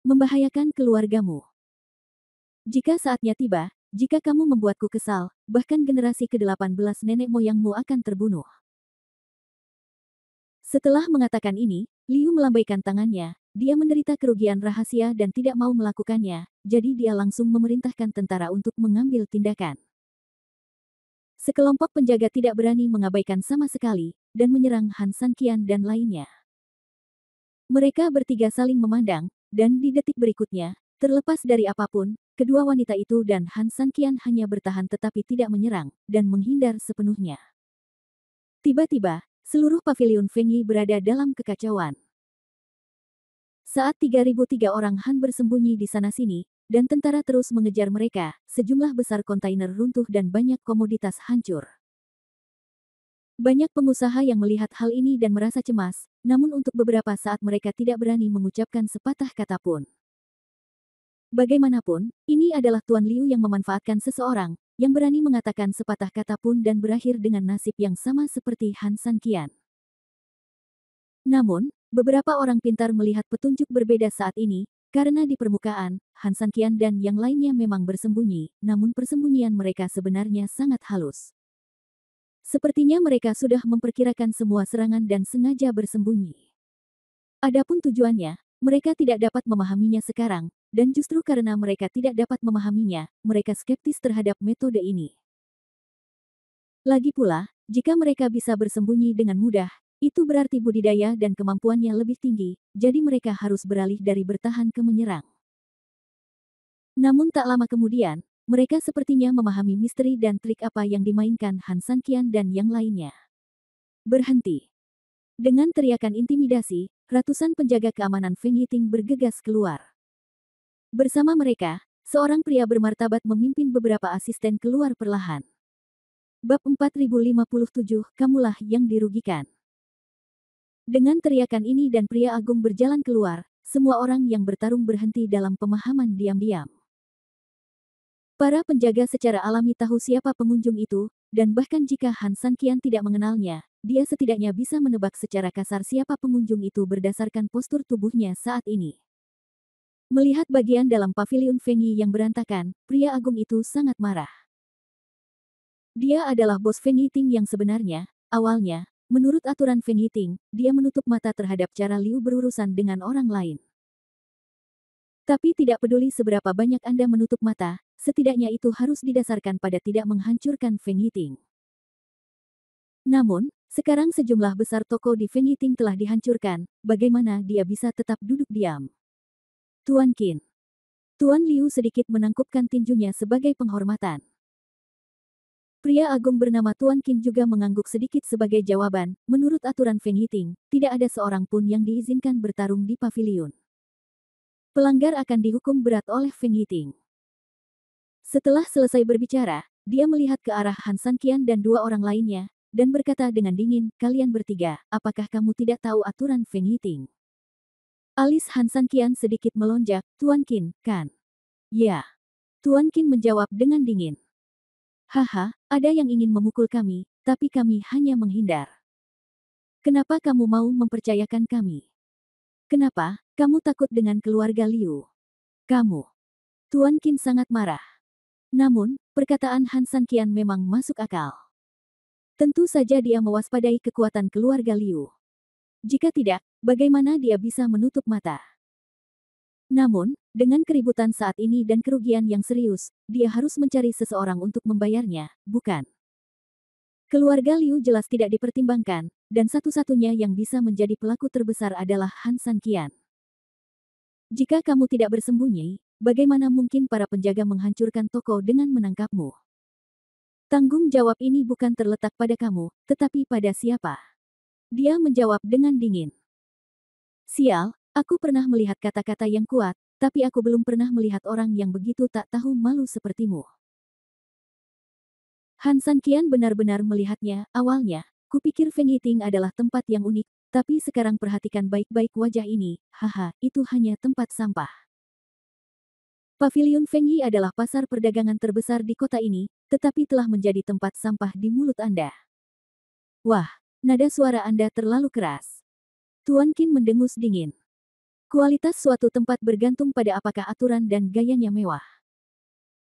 Membahayakan keluargamu. Jika saatnya tiba, jika kamu membuatku kesal, bahkan generasi ke-18 nenek moyangmu akan terbunuh. Setelah mengatakan ini, Liu melambaikan tangannya, dia menderita kerugian rahasia dan tidak mau melakukannya, jadi dia langsung memerintahkan tentara untuk mengambil tindakan. Sekelompok penjaga tidak berani mengabaikan sama sekali, dan menyerang Han Sanqian dan lainnya. Mereka bertiga saling memandang, dan di detik berikutnya, terlepas dari apapun, kedua wanita itu dan Han Sanqian hanya bertahan tetapi tidak menyerang, dan menghindar sepenuhnya. Tiba-tiba, seluruh paviliun Fengyi berada dalam kekacauan. Saat 3.003 orang Han bersembunyi di sana-sini, dan tentara terus mengejar mereka, sejumlah besar kontainer runtuh dan banyak komoditas hancur. Banyak pengusaha yang melihat hal ini dan merasa cemas, namun untuk beberapa saat mereka tidak berani mengucapkan sepatah kata pun. Bagaimanapun, ini adalah Tuan Liu yang memanfaatkan seseorang, yang berani mengatakan sepatah kata pun dan berakhir dengan nasib yang sama seperti Han Sanqian. Namun, beberapa orang pintar melihat petunjuk berbeda saat ini, karena di permukaan, Han Sanqian dan yang lainnya memang bersembunyi, namun persembunyian mereka sebenarnya sangat halus. Sepertinya mereka sudah memperkirakan semua serangan dan sengaja bersembunyi. Adapun tujuannya, mereka tidak dapat memahaminya sekarang, dan justru karena mereka tidak dapat memahaminya, mereka skeptis terhadap metode ini. Lagi pula, jika mereka bisa bersembunyi dengan mudah, itu berarti budidaya dan kemampuannya lebih tinggi, jadi mereka harus beralih dari bertahan ke menyerang. Namun tak lama kemudian, mereka sepertinya memahami misteri dan trik apa yang dimainkan Han Sanqian dan yang lainnya. Berhenti. Dengan teriakan intimidasi, ratusan penjaga keamanan Feng Yiting bergegas keluar. Bersama mereka, seorang pria bermartabat memimpin beberapa asisten keluar perlahan. Bab 4057, kamulah yang dirugikan. Dengan teriakan ini dan pria agung berjalan keluar, semua orang yang bertarung berhenti dalam pemahaman diam-diam. Para penjaga secara alami tahu siapa pengunjung itu, dan bahkan jika Han Sanqian tidak mengenalnya, dia setidaknya bisa menebak secara kasar siapa pengunjung itu berdasarkan postur tubuhnya saat ini. Melihat bagian dalam paviliun Fengyi yang berantakan, pria agung itu sangat marah. Dia adalah bos Feng Yiting yang sebenarnya, awalnya, menurut aturan Feng Yiting, dia menutup mata terhadap cara Liu berurusan dengan orang lain. Tapi tidak peduli seberapa banyak Anda menutup mata, setidaknya itu harus didasarkan pada tidak menghancurkan Feng Yiting. Namun, sekarang sejumlah besar toko di Feng Yiting telah dihancurkan, bagaimana dia bisa tetap duduk diam? Tuan Qin. Tuan Liu sedikit menangkupkan tinjunya sebagai penghormatan. Pria agung bernama Tuan Qin juga mengangguk sedikit sebagai jawaban, menurut aturan Feng Yiting, tidak ada seorang pun yang diizinkan bertarung di paviliun. Pelanggar akan dihukum berat oleh Feng Yiting. Setelah selesai berbicara, dia melihat ke arah Han Sanqian dan dua orang lainnya, dan berkata dengan dingin, kalian bertiga, apakah kamu tidak tahu aturan Feng Yiting? Alis Han Sanqian sedikit melonjak, Tuan Qin, kan? Ya. Tuan Qin menjawab dengan dingin. Haha, ada yang ingin memukul kami, tapi kami hanya menghindar. Kenapa kamu mau mempercayakan kami? Kenapa kamu takut dengan keluarga Liu? Kamu. Tuan Qin sangat marah. Namun, perkataan Han Sanqian memang masuk akal. Tentu saja dia mewaspadai kekuatan keluarga Liu. Jika tidak, bagaimana dia bisa menutup mata? Namun, dengan keributan saat ini dan kerugian yang serius, dia harus mencari seseorang untuk membayarnya, bukan? Keluarga Liu jelas tidak dipertimbangkan, dan satu-satunya yang bisa menjadi pelaku terbesar adalah Han Sanqian. Jika kamu tidak bersembunyi, bagaimana mungkin para penjaga menghancurkan toko dengan menangkapmu? Tanggung jawab ini bukan terletak pada kamu, tetapi pada siapa? Dia menjawab dengan dingin. Sial, aku pernah melihat kata-kata yang kuat, tapi aku belum pernah melihat orang yang begitu tak tahu malu sepertimu. Han Sanqian benar-benar melihatnya. Awalnya, kupikir Feng Yiting adalah tempat yang unik, tapi sekarang perhatikan baik-baik wajah ini. Haha, itu hanya tempat sampah. Paviliun Feng Yi adalah pasar perdagangan terbesar di kota ini, tetapi telah menjadi tempat sampah di mulut Anda. Wah, nada suara Anda terlalu keras. Tuan Qin mendengus dingin. Kualitas suatu tempat bergantung pada apakah aturan dan gayanya mewah.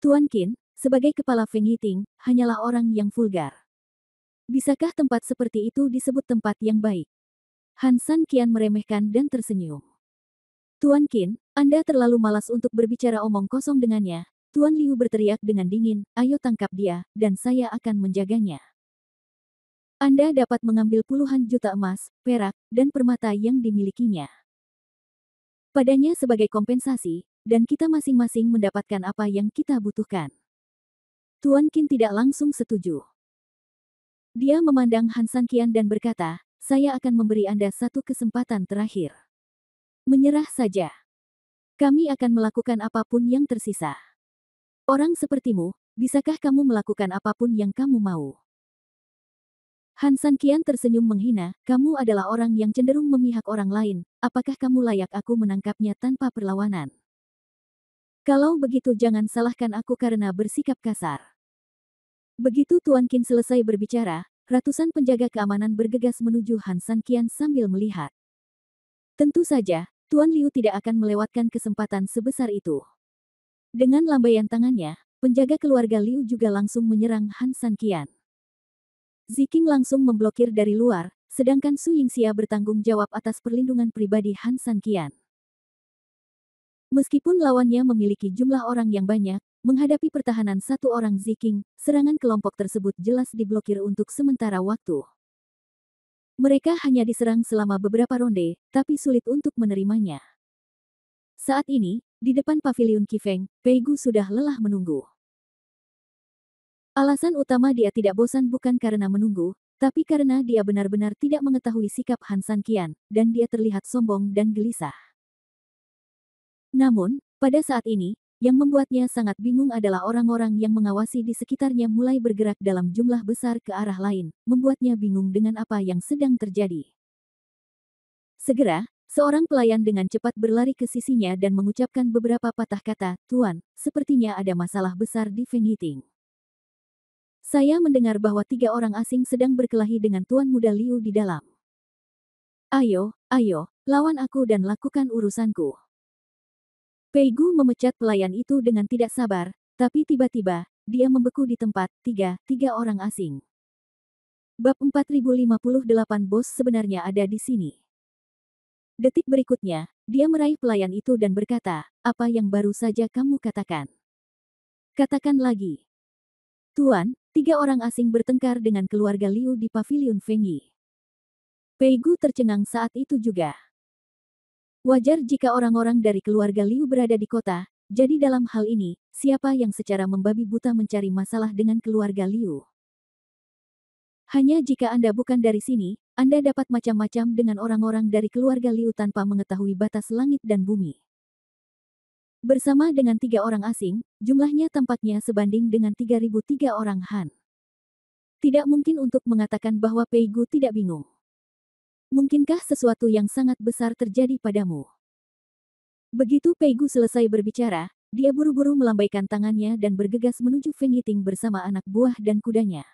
Tuan Qin, sebagai kepala Feng Yiting, hanyalah orang yang vulgar. Bisakah tempat seperti itu disebut tempat yang baik? Han Sanqian meremehkan dan tersenyum. Tuan Qin, Anda terlalu malas untuk berbicara omong kosong dengannya. Tuan Liu berteriak dengan dingin, ayo tangkap dia, dan saya akan menjaganya. Anda dapat mengambil puluhan juta emas, perak, dan permata yang dimilikinya padanya sebagai kompensasi, dan kita masing-masing mendapatkan apa yang kita butuhkan. Tuan Qin tidak langsung setuju. Dia memandang Han Sanqian dan berkata, saya akan memberi Anda satu kesempatan terakhir. Menyerah saja. Kami akan melakukan apapun yang tersisa. Orang sepertimu, bisakah kamu melakukan apapun yang kamu mau? Han Sanqian tersenyum menghina, kamu adalah orang yang cenderung memihak orang lain, apakah kamu layak aku menangkapnya tanpa perlawanan? Kalau begitu jangan salahkan aku karena bersikap kasar. Begitu Tuan Qin selesai berbicara, ratusan penjaga keamanan bergegas menuju Han Sanqian sambil melihat. Tentu saja, Tuan Liu tidak akan melewatkan kesempatan sebesar itu. Dengan lambaian tangannya, penjaga keluarga Liu juga langsung menyerang Han Sanqian. Ziking langsung memblokir dari luar, sedangkan Su Yingxia bertanggung jawab atas perlindungan pribadi Han Sanqian. Meskipun lawannya memiliki jumlah orang yang banyak, menghadapi pertahanan satu orang Ziking, serangan kelompok tersebut jelas diblokir untuk sementara waktu. Mereka hanya diserang selama beberapa ronde, tapi sulit untuk menerimanya. Saat ini, di depan paviliun Qifeng, Pei Gu sudah lelah menunggu. Alasan utama dia tidak bosan bukan karena menunggu, tapi karena dia benar-benar tidak mengetahui sikap Han Sanqian, dan dia terlihat sombong dan gelisah. Namun, pada saat ini, yang membuatnya sangat bingung adalah orang-orang yang mengawasi di sekitarnya mulai bergerak dalam jumlah besar ke arah lain, membuatnya bingung dengan apa yang sedang terjadi. Segera, seorang pelayan dengan cepat berlari ke sisinya dan mengucapkan beberapa patah kata, Tuan, sepertinya ada masalah besar di Feng Yiting. Saya mendengar bahwa 3 orang asing sedang berkelahi dengan Tuan Muda Liu di dalam. Ayo, lawan aku dan lakukan urusanku. Pei Gu memecat pelayan itu dengan tidak sabar, tapi tiba-tiba, dia membeku di tempat, tiga orang asing. Bab 4058 bos sebenarnya ada di sini. Detik berikutnya, dia meraih pelayan itu dan berkata, apa yang baru saja kamu katakan? Katakan lagi. Tuan, 3 orang asing bertengkar dengan keluarga Liu di paviliun Feng Yi. Pei Gu tercengang saat itu juga. Wajar jika orang-orang dari keluarga Liu berada di kota, jadi dalam hal ini, siapa yang secara membabi buta mencari masalah dengan keluarga Liu? Hanya jika Anda bukan dari sini, Anda dapat macam-macam dengan orang-orang dari keluarga Liu tanpa mengetahui batas langit dan bumi. Bersama dengan 3 orang asing, jumlahnya tampaknya sebanding dengan 3.003 orang Han. Tidak mungkin untuk mengatakan bahwa Pei Gu tidak bingung. Mungkinkah sesuatu yang sangat besar terjadi padamu? Begitu Pei Gu selesai berbicara, dia buru-buru melambaikan tangannya dan bergegas menuju Feng Yiting bersama anak buah dan kudanya.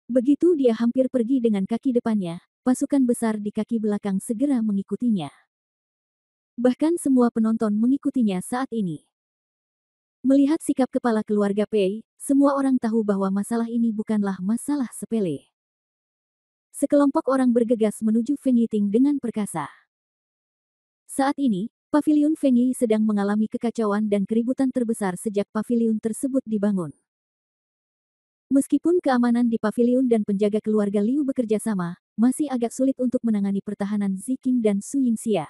Begitu dia hampir pergi dengan kaki depannya, pasukan besar di kaki belakang segera mengikutinya. Bahkan semua penonton mengikutinya saat ini. Melihat sikap kepala keluarga Pei, semua orang tahu bahwa masalah ini bukanlah masalah sepele. Sekelompok orang bergegas menuju Feng Yiting dengan perkasa. Saat ini, Paviliun Feng Yi sedang mengalami kekacauan dan keributan terbesar sejak paviliun tersebut dibangun. Meskipun keamanan di paviliun dan penjaga keluarga Liu bekerja sama, masih agak sulit untuk menangani pertahanan Ziqing dan Su Yingxia.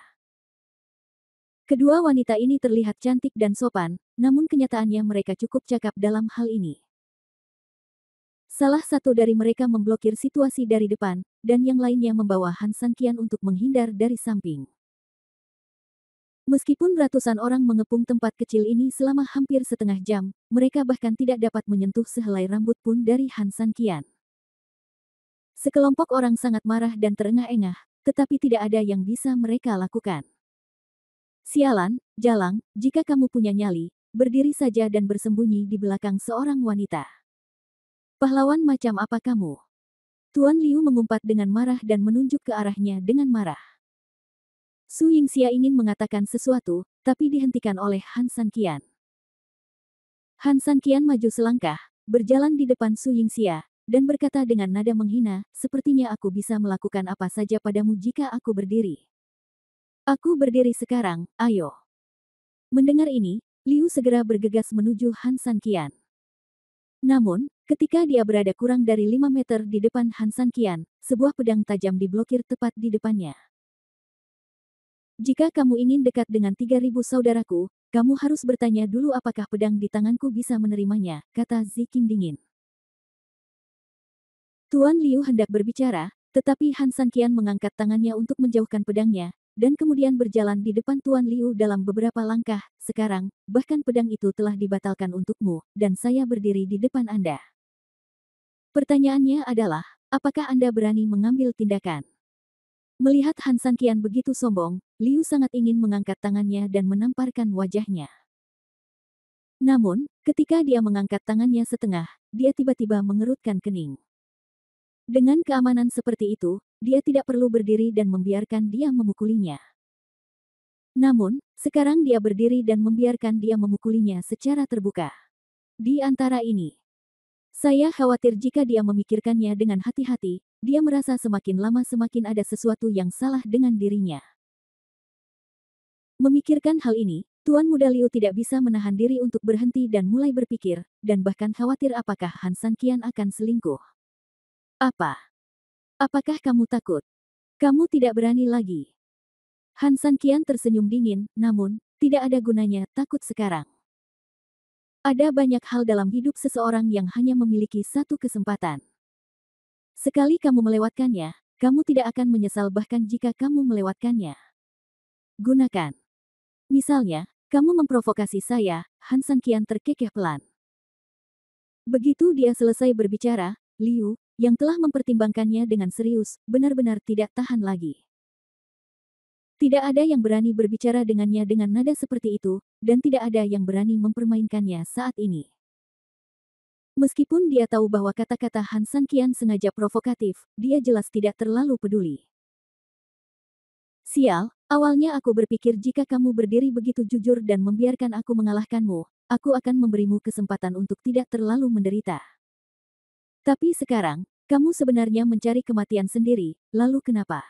Kedua wanita ini terlihat cantik dan sopan, namun kenyataannya mereka cukup cakap dalam hal ini. Salah satu dari mereka memblokir situasi dari depan, dan yang lainnya membawa Han Sanqian untuk menghindar dari samping. Meskipun ratusan orang mengepung tempat kecil ini selama hampir setengah jam, mereka bahkan tidak dapat menyentuh sehelai rambut pun dari Han Sanqian. Sekelompok orang sangat marah dan terengah-engah, tetapi tidak ada yang bisa mereka lakukan. Sialan, Jalang, jika kamu punya nyali, berdiri saja dan bersembunyi di belakang seorang wanita. Pahlawan macam apa kamu? Tuan Liu mengumpat dengan marah dan menunjuk ke arahnya dengan marah. Su Yingxia ingin mengatakan sesuatu, tapi dihentikan oleh Han Sanqian. Han Sanqian maju selangkah, berjalan di depan Su Yingxia, dan berkata dengan nada menghina, sepertinya aku bisa melakukan apa saja padamu jika aku berdiri. Aku berdiri sekarang, ayo. Mendengar ini, Liu segera bergegas menuju Han Sanqian. Namun, ketika dia berada kurang dari 5 meter di depan Han Sanqian, sebuah pedang tajam diblokir tepat di depannya. Jika kamu ingin dekat dengan 3.000 saudaraku, kamu harus bertanya dulu apakah pedang di tanganku bisa menerimanya, kata Ziqing dingin. Tuan Liu hendak berbicara, tetapi Han Sanqian mengangkat tangannya untuk menjauhkan pedangnya, dan kemudian berjalan di depan Tuan Liu dalam beberapa langkah. Sekarang, bahkan pedang itu telah dibatalkan untukmu, dan saya berdiri di depan Anda. Pertanyaannya adalah, apakah Anda berani mengambil tindakan? Melihat Han Sanqian begitu sombong, Liu sangat ingin mengangkat tangannya dan menamparkan wajahnya. Namun, ketika dia mengangkat tangannya setengah, dia tiba-tiba mengerutkan kening. Dengan keamanan seperti itu, dia tidak perlu berdiri dan membiarkan dia memukulinya. Namun, sekarang dia berdiri dan membiarkan dia memukulinya secara terbuka. Di antara ini, saya khawatir jika dia memikirkannya dengan hati-hati, dia merasa semakin lama semakin ada sesuatu yang salah dengan dirinya. Memikirkan hal ini, Tuan Muda Liu tidak bisa menahan diri untuk berhenti dan mulai berpikir, dan bahkan khawatir apakah Han Sanqian akan selingkuh. Apa? Apakah kamu takut? Kamu tidak berani lagi. Han Sanqian tersenyum dingin, namun, tidak ada gunanya takut sekarang. Ada banyak hal dalam hidup seseorang yang hanya memiliki satu kesempatan. Sekali kamu melewatkannya, kamu tidak akan menyesal bahkan jika kamu melewatkannya. Gunakan. Misalnya, kamu memprovokasi saya, Han Sanqian terkekeh pelan. Begitu dia selesai berbicara, Liu, yang telah mempertimbangkannya dengan serius, benar-benar tidak tahan lagi. Tidak ada yang berani berbicara dengannya dengan nada seperti itu, dan tidak ada yang berani mempermainkannya saat ini. Meskipun dia tahu bahwa kata-kata Han Sanqian sengaja provokatif, dia jelas tidak terlalu peduli. Sial, awalnya aku berpikir jika kamu berdiri begitu jujur dan membiarkan aku mengalahkanmu, aku akan memberimu kesempatan untuk tidak terlalu menderita. Tapi sekarang, kamu sebenarnya mencari kematian sendiri, lalu kenapa?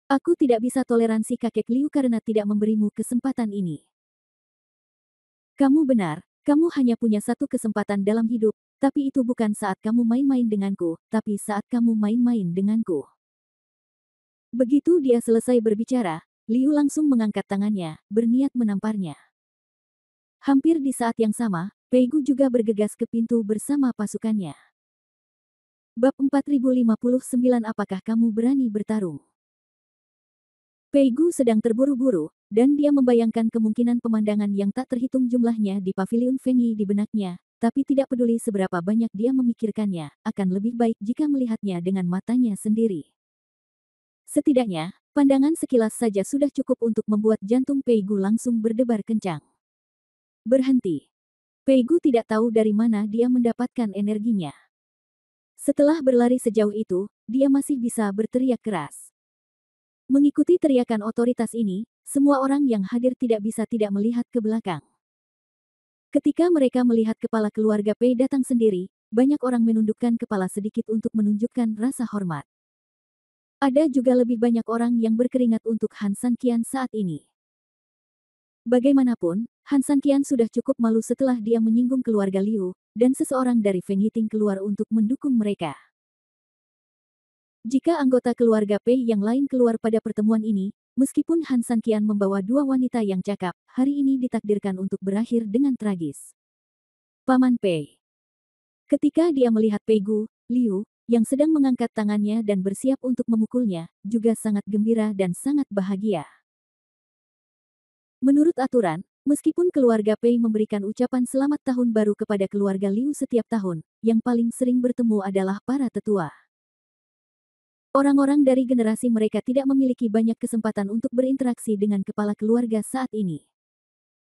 Aku tidak bisa toleransi kakek Liu karena tidak memberimu kesempatan ini. Kamu benar, kamu hanya punya satu kesempatan dalam hidup, tapi itu bukan saat kamu main-main denganku, tapi saat kamu main-main denganku. Begitu dia selesai berbicara, Liu langsung mengangkat tangannya, berniat menamparnya. Hampir di saat yang sama, Pei Gu juga bergegas ke pintu bersama pasukannya. Bab 4059 Apakah kamu berani bertarung? Pei Gu sedang terburu-buru, dan dia membayangkan kemungkinan pemandangan yang tak terhitung jumlahnya di paviliun Feng Yi di benaknya, tapi tidak peduli seberapa banyak dia memikirkannya, akan lebih baik jika melihatnya dengan matanya sendiri. Setidaknya, pandangan sekilas saja sudah cukup untuk membuat jantung Pei Gu langsung berdebar kencang. Berhenti. Pei Gu tidak tahu dari mana dia mendapatkan energinya. Setelah berlari sejauh itu, dia masih bisa berteriak keras. Mengikuti teriakan otoritas ini, semua orang yang hadir tidak bisa tidak melihat ke belakang. Ketika mereka melihat kepala keluarga Pei datang sendiri, banyak orang menundukkan kepala sedikit untuk menunjukkan rasa hormat. Ada juga lebih banyak orang yang berkeringat untuk Han Sanqian saat ini. Bagaimanapun, Han Sanqian sudah cukup malu setelah dia menyinggung keluarga Liu, dan seseorang dari Feng Yiting keluar untuk mendukung mereka. Jika anggota keluarga Pei yang lain keluar pada pertemuan ini, meskipun Han Sanqian membawa dua wanita yang cakap, hari ini ditakdirkan untuk berakhir dengan tragis. Paman Pei. Ketika dia melihat Pei Gu, Liu, yang sedang mengangkat tangannya dan bersiap untuk memukulnya, juga sangat gembira dan sangat bahagia. Menurut aturan, meskipun keluarga Pei memberikan ucapan selamat tahun baru kepada keluarga Liu setiap tahun, yang paling sering bertemu adalah para tetua. Orang-orang dari generasi mereka tidak memiliki banyak kesempatan untuk berinteraksi dengan kepala keluarga saat ini.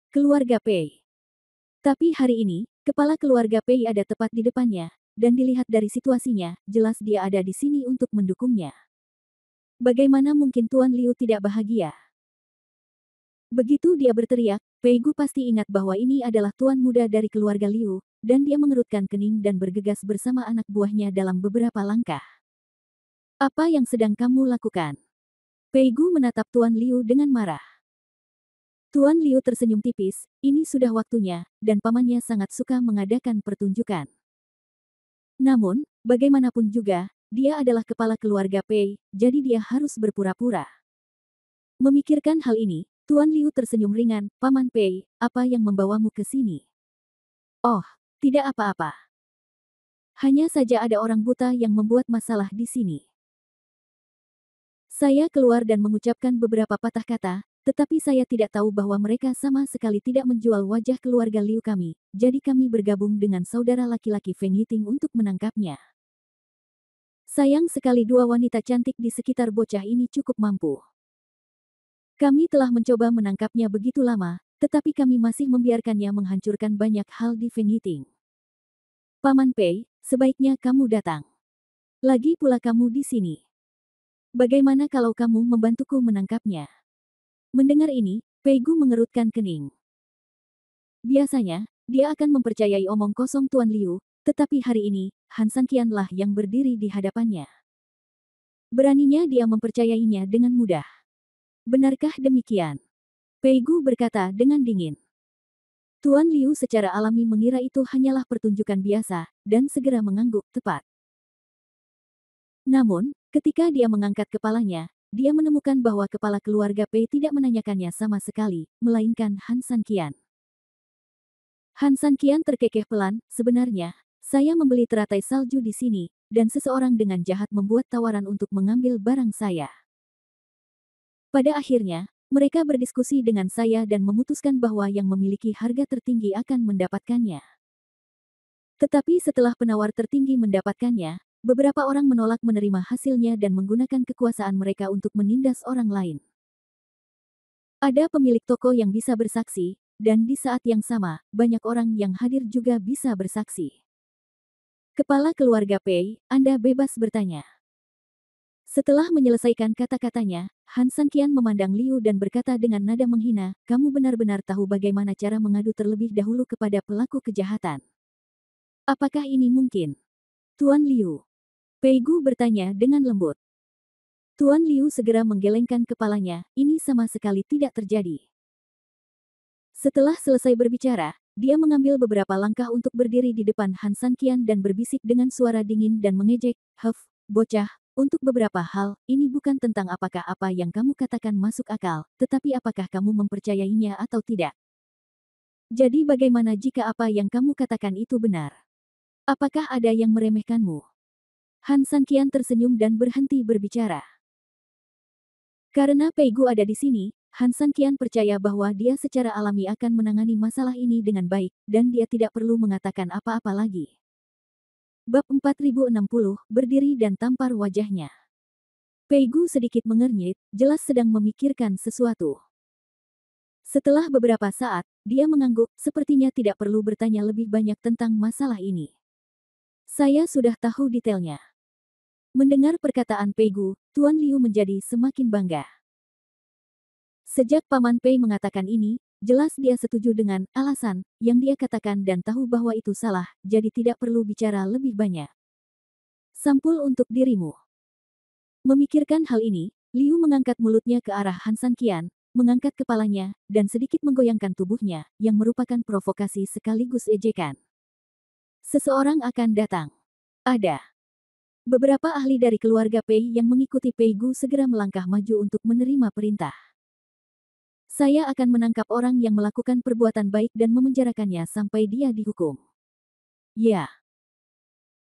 Keluarga Pei. Tapi hari ini, kepala keluarga Pei ada tepat di depannya, dan dilihat dari situasinya, jelas dia ada di sini untuk mendukungnya. Bagaimana mungkin Tuan Liu tidak bahagia? Begitu dia berteriak, Pei Gu pasti ingat bahwa ini adalah tuan muda dari keluarga Liu, dan dia mengerutkan kening dan bergegas bersama anak buahnya dalam beberapa langkah. Apa yang sedang kamu lakukan? Pei Gu menatap Tuan Liu dengan marah. Tuan Liu tersenyum tipis, ini sudah waktunya, dan pamannya sangat suka mengadakan pertunjukan. Namun, bagaimanapun juga, dia adalah kepala keluarga Pei, jadi dia harus berpura-pura. Memikirkan hal ini, Tuan Liu tersenyum ringan, Paman Pei, apa yang membawamu ke sini? Oh, tidak apa-apa. Hanya saja ada orang buta yang membuat masalah di sini. Saya keluar dan mengucapkan beberapa patah kata, tetapi saya tidak tahu bahwa mereka sama sekali tidak menjual wajah keluarga Liu kami, jadi kami bergabung dengan saudara laki-laki Feng Yiting untuk menangkapnya. Sayang sekali dua wanita cantik di sekitar bocah ini cukup mampu. Kami telah mencoba menangkapnya begitu lama, tetapi kami masih membiarkannya menghancurkan banyak hal di Feng Yiting. Paman Pei, sebaiknya kamu datang. Lagi pula kamu di sini. Bagaimana kalau kamu membantuku menangkapnya? Mendengar ini, Pei Gu mengerutkan kening. Biasanya, dia akan mempercayai omong kosong Tuan Liu, tetapi hari ini, Han Sanqian lah yang berdiri di hadapannya. Beraninya dia mempercayainya dengan mudah. Benarkah demikian? Pei Gu berkata dengan dingin. Tuan Liu secara alami mengira itu hanyalah pertunjukan biasa, dan segera mengangguk tepat. Namun, ketika dia mengangkat kepalanya, dia menemukan bahwa kepala keluarga Pei tidak menanyakannya sama sekali, melainkan Han Sanqian. Han Sanqian terkekeh pelan, sebenarnya, saya membeli teratai salju di sini, dan seseorang dengan jahat membuat tawaran untuk mengambil barang saya. Pada akhirnya, mereka berdiskusi dengan saya dan memutuskan bahwa yang memiliki harga tertinggi akan mendapatkannya. Tetapi setelah penawar tertinggi mendapatkannya, beberapa orang menolak menerima hasilnya dan menggunakan kekuasaan mereka untuk menindas orang lain. Ada pemilik toko yang bisa bersaksi, dan di saat yang sama, banyak orang yang hadir juga bisa bersaksi. Kepala keluarga Pei, Anda bebas bertanya. Setelah menyelesaikan kata-katanya, Han Sanqian memandang Liu dan berkata dengan nada menghina, kamu benar-benar tahu bagaimana cara mengadu terlebih dahulu kepada pelaku kejahatan. Apakah ini mungkin? Tuan Liu. Pei Gu bertanya dengan lembut. Tuan Liu segera menggelengkan kepalanya, ini sama sekali tidak terjadi. Setelah selesai berbicara, dia mengambil beberapa langkah untuk berdiri di depan Han Sanqian dan berbisik dengan suara dingin dan mengejek, bocah, untuk beberapa hal, ini bukan tentang apakah apa yang kamu katakan masuk akal, tetapi apakah kamu mempercayainya atau tidak. Jadi bagaimana jika apa yang kamu katakan itu benar? Apakah ada yang meremehkanmu? Han Sanqian tersenyum dan berhenti berbicara. Karena Pei Gu ada di sini, Han Sanqian percaya bahwa dia secara alami akan menangani masalah ini dengan baik, dan dia tidak perlu mengatakan apa-apa lagi. Bab 4060, berdiri dan tampar wajahnya. Pei Gu sedikit mengernyit, jelas sedang memikirkan sesuatu. Setelah beberapa saat, dia mengangguk, sepertinya tidak perlu bertanya lebih banyak tentang masalah ini. Saya sudah tahu detailnya. Mendengar perkataan Pei Gu, Tuan Liu menjadi semakin bangga. Sejak Paman Pei mengatakan ini, jelas dia setuju dengan alasan yang dia katakan dan tahu bahwa itu salah, jadi tidak perlu bicara lebih banyak. Sampul untuk dirimu. Memikirkan hal ini, Liu mengangkat mulutnya ke arah Han San Qian, mengangkat kepalanya, dan sedikit menggoyangkan tubuhnya, yang merupakan provokasi sekaligus ejekan. Seseorang akan datang. Ada. Beberapa ahli dari keluarga Pei yang mengikuti Pei Gu segera melangkah maju untuk menerima perintah. Saya akan menangkap orang yang melakukan perbuatan baik dan memenjarakannya sampai dia dihukum. Ya.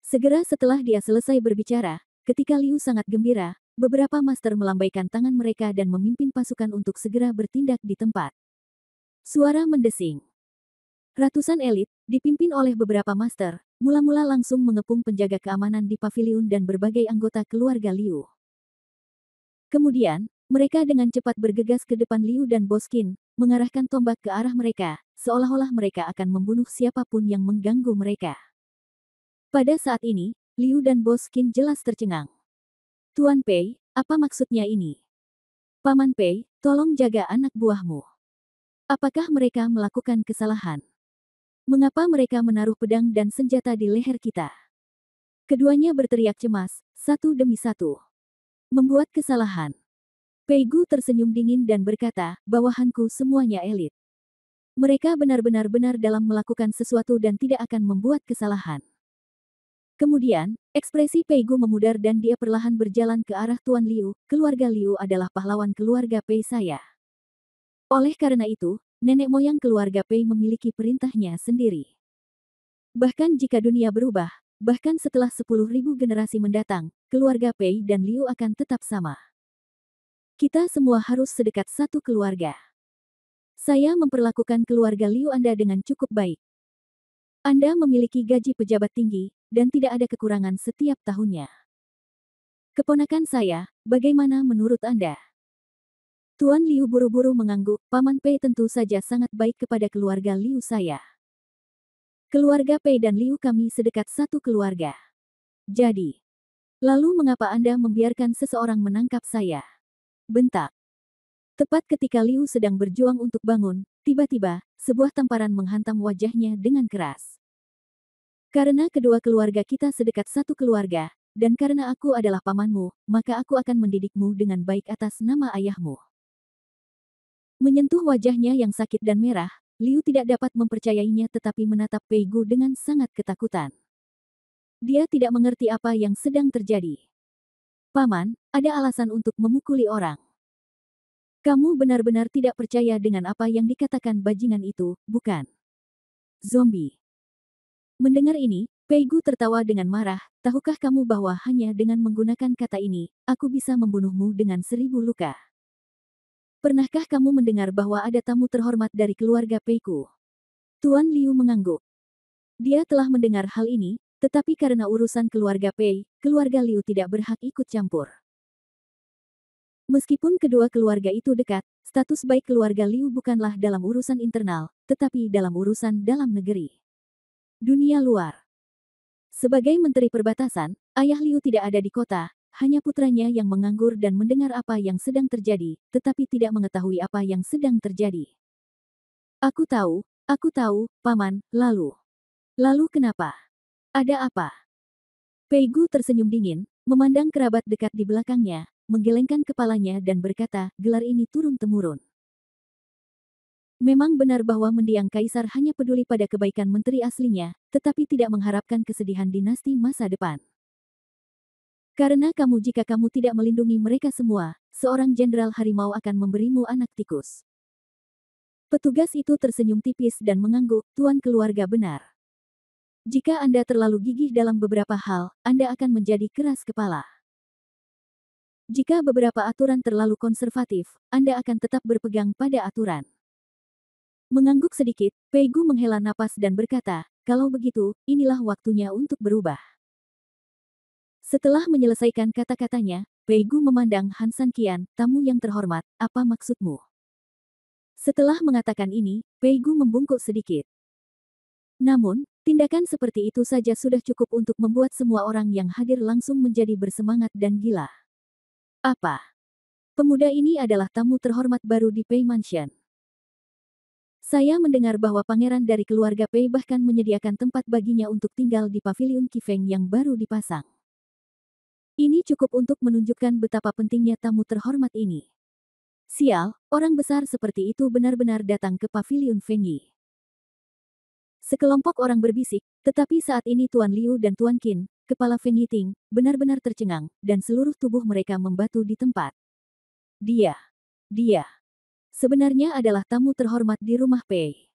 Segera setelah dia selesai berbicara, ketika Liu sangat gembira, beberapa master melambaikan tangan mereka dan memimpin pasukan untuk segera bertindak di tempat. Suara mendesing. Ratusan elit, dipimpin oleh beberapa master, mula-mula langsung mengepung penjaga keamanan di paviliun dan berbagai anggota keluarga Liu. Kemudian, mereka dengan cepat bergegas ke depan Liu dan Boskin, mengarahkan tombak ke arah mereka, seolah-olah mereka akan membunuh siapapun yang mengganggu mereka. Pada saat ini, Liu dan Boskin jelas tercengang. Tuan Pei, apa maksudnya ini? Paman Pei, tolong jaga anak buahmu. Apakah mereka melakukan kesalahan? Mengapa mereka menaruh pedang dan senjata di leher kita? Keduanya berteriak cemas, satu demi satu. Membuat kesalahan. Pei Gu tersenyum dingin dan berkata, bawahanku semuanya elit. Mereka benar-benar dalam melakukan sesuatu dan tidak akan membuat kesalahan. Kemudian, ekspresi Pei Gu memudar dan dia perlahan berjalan ke arah Tuan Liu. Keluarga Liu adalah pahlawan keluarga Pei saya. Oleh karena itu, nenek moyang keluarga Pei memiliki perintahnya sendiri. Bahkan jika dunia berubah, bahkan setelah 10.000 generasi mendatang, keluarga Pei dan Liu akan tetap sama. Kita semua harus sedekat satu keluarga. Saya memperlakukan keluarga Liu Anda dengan cukup baik. Anda memiliki gaji pejabat tinggi, dan tidak ada kekurangan setiap tahunnya. Keponakan saya, bagaimana menurut Anda? Tuan Liu buru-buru mengangguk, Paman Pei tentu saja sangat baik kepada keluarga Liu saya. Keluarga Pei dan Liu kami sedekat satu keluarga. Jadi, lalu mengapa Anda membiarkan seseorang menangkap saya? Bentak. Tepat ketika Liu sedang berjuang untuk bangun, tiba-tiba, sebuah tamparan menghantam wajahnya dengan keras. Karena kedua keluarga kita sedekat satu keluarga, dan karena aku adalah pamanmu, maka aku akan mendidikmu dengan baik atas nama ayahmu. Menyentuh wajahnya yang sakit dan merah, Liu tidak dapat mempercayainya tetapi menatap Pei Gu dengan sangat ketakutan. Dia tidak mengerti apa yang sedang terjadi. Paman, ada alasan untuk memukuli orang. Kamu benar-benar tidak percaya dengan apa yang dikatakan bajingan itu, bukan? Zombie. Mendengar ini, Pei Gu tertawa dengan marah, tahukah kamu bahwa hanya dengan menggunakan kata ini, aku bisa membunuhmu dengan 1000 luka. Pernahkah kamu mendengar bahwa ada tamu terhormat dari keluarga Pei-ku? Tuan Liu mengangguk. Dia telah mendengar hal ini, tetapi karena urusan keluarga Pei, keluarga Liu tidak berhak ikut campur. Meskipun kedua keluarga itu dekat, status baik keluarga Liu bukanlah dalam urusan internal, tetapi dalam urusan dalam negeri. Dunia luar. Sebagai menteri perbatasan, ayah Liu tidak ada di kota, hanya putranya yang menganggur dan mendengar apa yang sedang terjadi, tetapi tidak mengetahui apa yang sedang terjadi. Aku tahu, Paman, lalu. Lalu kenapa? Ada apa? Pei Gu tersenyum dingin, memandang kerabat dekat di belakangnya, menggelengkan kepalanya dan berkata, gelar ini turun-temurun. Memang benar bahwa mendiang kaisar hanya peduli pada kebaikan menteri aslinya, tetapi tidak mengharapkan kesedihan dinasti masa depan. Karena jika kamu tidak melindungi mereka semua, seorang jenderal harimau akan memberimu anak tikus. Petugas itu tersenyum tipis dan mengangguk, Tuan keluarga benar. Jika Anda terlalu gigih dalam beberapa hal, Anda akan menjadi keras kepala. Jika beberapa aturan terlalu konservatif, Anda akan tetap berpegang pada aturan. Mengangguk sedikit, Pei Gu menghela napas dan berkata, kalau begitu, inilah waktunya untuk berubah. Setelah menyelesaikan kata-katanya, Pei Gu memandang Han San Qian, tamu yang terhormat, apa maksudmu? Setelah mengatakan ini, Pei Gu membungkuk sedikit. Namun, tindakan seperti itu saja sudah cukup untuk membuat semua orang yang hadir langsung menjadi bersemangat dan gila. Apa? Pemuda ini adalah tamu terhormat baru di Pei Mansion. Saya mendengar bahwa pangeran dari keluarga Pei bahkan menyediakan tempat baginya untuk tinggal di paviliun Qifeng yang baru dipasang. Ini cukup untuk menunjukkan betapa pentingnya tamu terhormat ini. Sial, orang besar seperti itu benar-benar datang ke paviliun Feng Yi. Sekelompok orang berbisik, tetapi saat ini Tuan Liu dan Tuan Qin, kepala Feng Yiting, benar-benar tercengang, dan seluruh tubuh mereka membatu di tempat. Dia sebenarnya adalah tamu terhormat di rumah Pei.